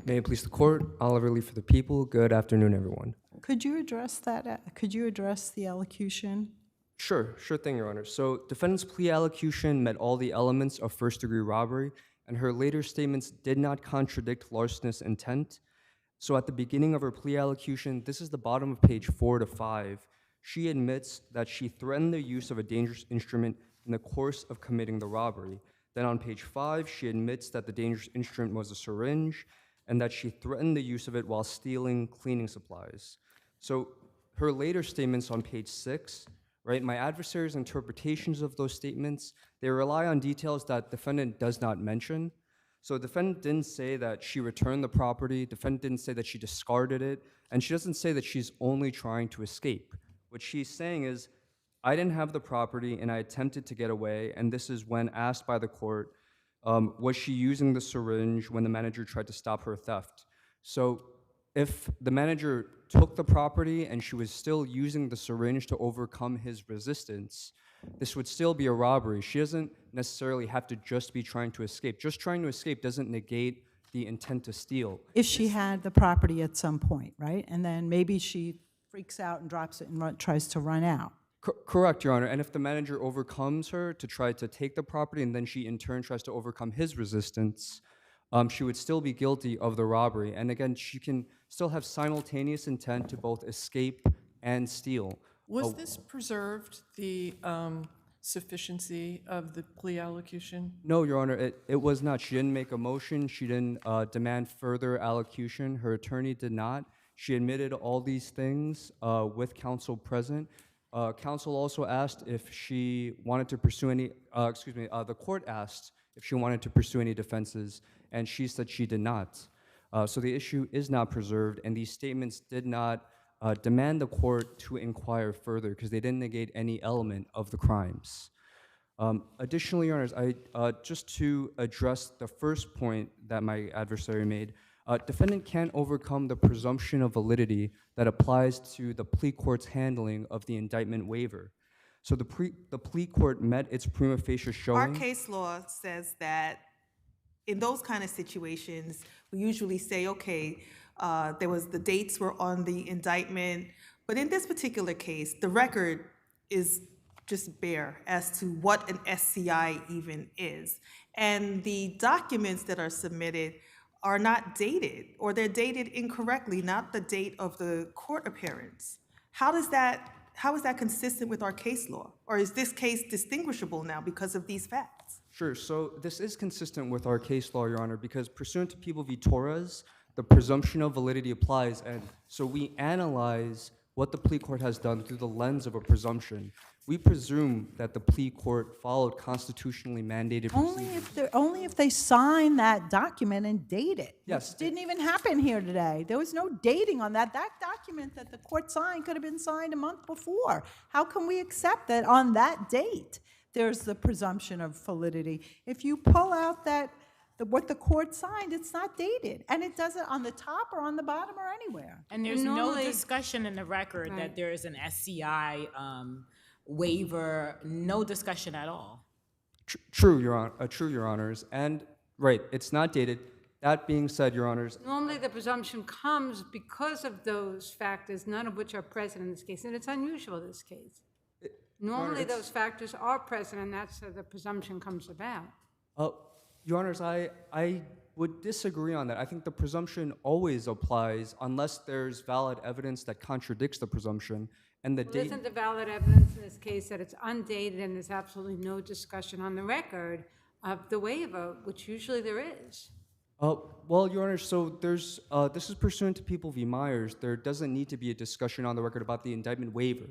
Speaker 17: May it please the court, Oliver Lee for the people. Good afternoon, everyone.
Speaker 4: Could you address that? Could you address the elocution?
Speaker 17: Sure thing, Your Honor. So defendant's plea allocution met all the elements of first-degree robbery, and her later statements did not contradict larcenous intent. So at the beginning of her plea allocution, this is the bottom of page 4 to 5, she admits that she threatened the use of a dangerous instrument in the course of committing the robbery. Then on page 5, she admits that the dangerous instrument was a syringe. and that she threatened the use of it while stealing cleaning supplies. So her later statements on page 6, right, my adversary's interpretations of those statements, they rely on details that defendant does not mention. So defendant didn't say that she returned the property, defendant didn't say that she discarded it, and she doesn't say that she's only trying to escape. What she's saying is, I didn't have the property and I attempted to get away, and this is when asked by the court, was she using the syringe when the manager tried to stop her theft? So if the manager took the property and she was still using the syringe to overcome his resistance, this would still be a robbery. She doesn't necessarily have to just be trying to escape. Just trying to escape doesn't negate the intent to steal.
Speaker 4: If she had the property at some point, right? And then maybe she freaks out and drops it and tries to run out.
Speaker 17: Correct, Your Honor. And if the manager overcomes her to try to take the property and then she in turn tries to overcome his resistance, she would still be guilty of the robbery. And again, she can still have simultaneous intent to both escape and steal.
Speaker 8: Was this preserved, the sufficiency of the plea allocution?
Speaker 17: No, Your Honor, it was not. She didn't make a motion. She didn't demand further allocution. Her attorney did not. She admitted all these things with counsel present. Counsel also asked if she wanted to pursue any, the court asked if she wanted to pursue any defenses, and she said she did not. So the issue is not preserved, and these statements did not demand the court to inquire further because they didn't negate any element of the crimes. Additionally, Your Honors, just to address the first point that my adversary made, defendant can't overcome the presumption of validity that applies to the plea court's handling of the indictment waiver. So the plea court met its prima facie showing.
Speaker 5: Our case law says that in those kind of situations, we usually say, okay, the dates were on the indictment, but in this particular case, the record is just bare as to what an SCI even is. And the documents that are submitted are not dated, or they're dated incorrectly, not the date of the court appearance. How is that consistent with our case law? Or is this case distinguishable now because of these facts?
Speaker 17: Sure, so this is consistent with our case law, Your Honor, because pursuant to People v. Torres, the presumption of validity applies, and so we analyze what the plea court has done through the lens of a presumption. We presume that the plea court followed constitutionally mandated procedures.
Speaker 4: Only if they sign that document and date it.
Speaker 17: Yes.
Speaker 4: Which didn't even happen here today. There was no dating on that. That document that the court signed could have been signed a month before. How can we accept that on that date there's the presumption of validity? If you pull out what the court signed, it's not dated. And it does it on the top or on the bottom or anywhere.
Speaker 7: And there's no discussion in the record that there is an SCI waiver, no discussion at all.
Speaker 17: True, Your Honors, and right, it's not dated. That being said, Your Honors.
Speaker 1: Normally, the presumption comes because of those factors, none of which are present in this case, and it's unusual in this case. Normally, those factors are present, and that's how the presumption comes about.
Speaker 17: Your Honors, I would disagree on that. I think the presumption always applies unless there's valid evidence that contradicts the presumption. And
Speaker 1: Isn't the valid evidence in this case that it's undated and there's absolutely no discussion on the record of the waiver, which usually there is?
Speaker 17: Well, Your Honor, so there's this is pursuant to People v. Myers. There doesn't need to be a discussion on the record about the indictment waiver,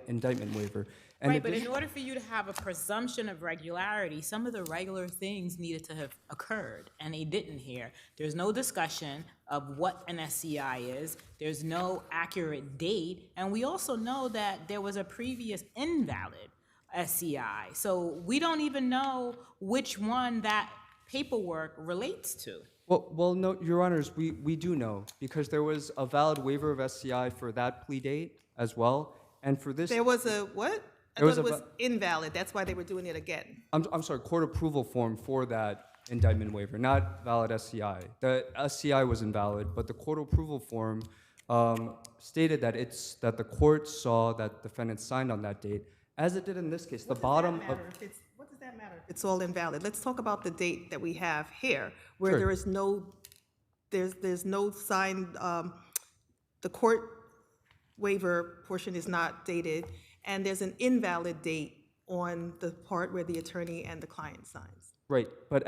Speaker 17: indictment waiver. And
Speaker 7: right, but in order for you to have a presumption of regularity, some of the regular things needed to have occurred, and they didn't here. There's no discussion of what an SCI is. There's no accurate date, and we also know that there was a previous invalid SCI. So we don't even know which one that paperwork relates to.
Speaker 17: Well, no, Your Honors, we do know, because there was a valid waiver of SCI for that plea date as well, and for this...
Speaker 5: There was a what? I thought it was invalid. That's why they were doing it again.
Speaker 17: I'm sorry, court approval form for that indictment waiver, not valid SCI. The SCI was invalid, but the court approval form stated that the court saw that defendant signed on that date, as it did in this case. The bottom of...
Speaker 5: What does that matter if it's all invalid? Let's talk about the date that we have here, where
Speaker 17: Sure.
Speaker 5: there is there's no signed, the court waiver portion is not dated, and there's an invalid date on the part where the attorney and the client signs.
Speaker 17: Right, but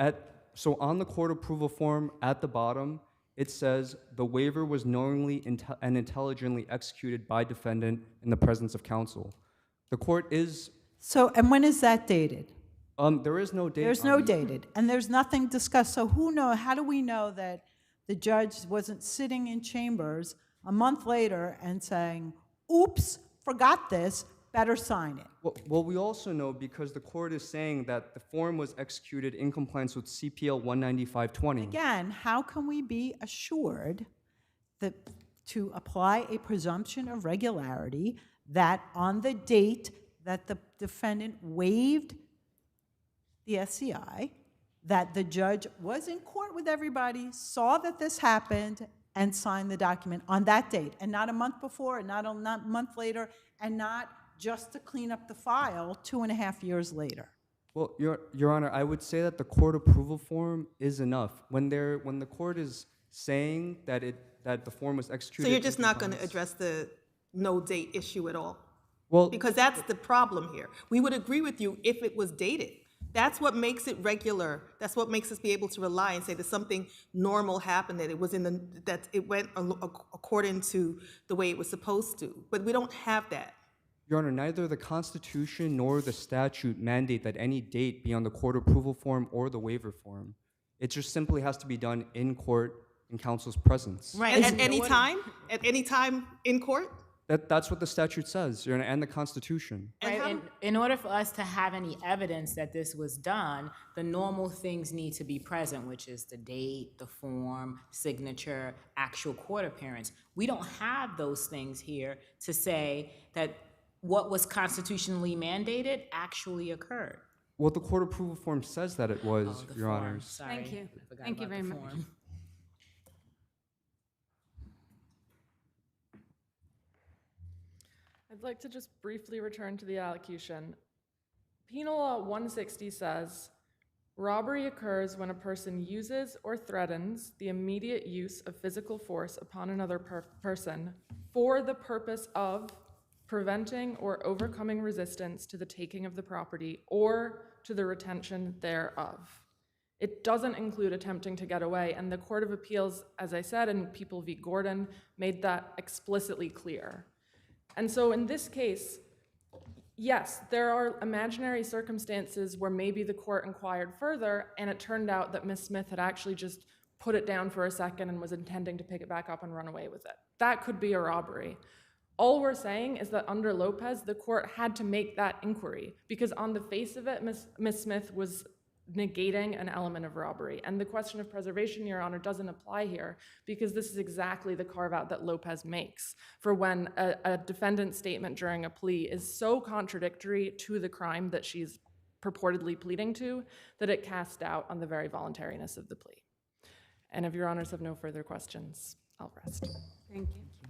Speaker 17: So on the court approval form at the bottom, it says the waiver was knowingly and intelligently executed by defendant in the presence of counsel. The court is,
Speaker 4: So, and when is that dated?
Speaker 17: there is no date.
Speaker 4: There's no dated, and there's nothing discussed. So how do we know that the judge wasn't sitting in chambers a month later and saying, oops, forgot this, better sign it?
Speaker 17: Well, we also know because the court is saying that the form was executed in compliance with CPL 19520.
Speaker 4: Again, how can we be assured that to apply a presumption of regularity that on the date that the defendant waived the SCI, that the judge was in court with everybody, saw that this happened, and signed the document on that date, and not a month before, and not a month later, and not just to clean up the file 2.5 years later?
Speaker 17: Well, Your Honor, I would say that the court approval form is enough. When the court is saying that the form was executed.
Speaker 5: So you're just
Speaker 17: in
Speaker 5: not going to
Speaker 17: compliance-
Speaker 5: address the no date issue at all?
Speaker 17: Well,
Speaker 5: Because that's the problem here. We would agree with you if it was dated. That's what makes it regular. That's what makes us be able to rely and say that something normal happened, that it was that it went according to the way it was supposed to. But we don't have that.
Speaker 17: Your Honor, neither the Constitution nor the statute mandate that any date be on the court approval form or the waiver form. It just simply has to be done in court in counsel's presence.
Speaker 5: Right. At any time? At any time in court?
Speaker 17: That's what the statute says, Your Honor, and the Constitution.
Speaker 7: Right, and in order for us to have any evidence that this was done, the normal things need to be present, which is the date, the form, signature, actual court appearance. We don't have those things here to say that what was constitutionally mandated actually occurred.
Speaker 17: Well, the court approval form says that it was,
Speaker 7: The
Speaker 17: Your
Speaker 7: form,
Speaker 17: Honors.
Speaker 7: sorry.
Speaker 1: Thank you.
Speaker 7: I forgot
Speaker 1: Thank you
Speaker 7: about
Speaker 1: very
Speaker 7: the
Speaker 1: much.
Speaker 7: form.
Speaker 16: I'd like to just briefly return to the allocution. Penal Law 160 says, robbery occurs when a person uses or threatens the immediate use of physical force upon another person for the purpose of preventing or overcoming resistance to the taking of the property or to the retention thereof. It doesn't include attempting to get away, and the Court of Appeals, as I said, in People v. Gordon, made that explicitly clear. And so in this case, yes, there are imaginary circumstances where maybe the court inquired further, and it turned out that Ms. Smith had actually just put it down for a second and was intending to pick it back up and run away with it. That could be a robbery. All we're saying is that under Lopez, the court had to make that inquiry, because on the face of it, Ms. Smith was negating an element of robbery. And the question of preservation, Your Honor, doesn't apply here, because this is exactly the carve-out that Lopez makes for when a defendant's statement during a plea is so contradictory to the crime that she's purportedly pleading to that it casts doubt on the very voluntariness of the plea. And if Your Honors have no further questions, I'll rest.
Speaker 1: Thank you.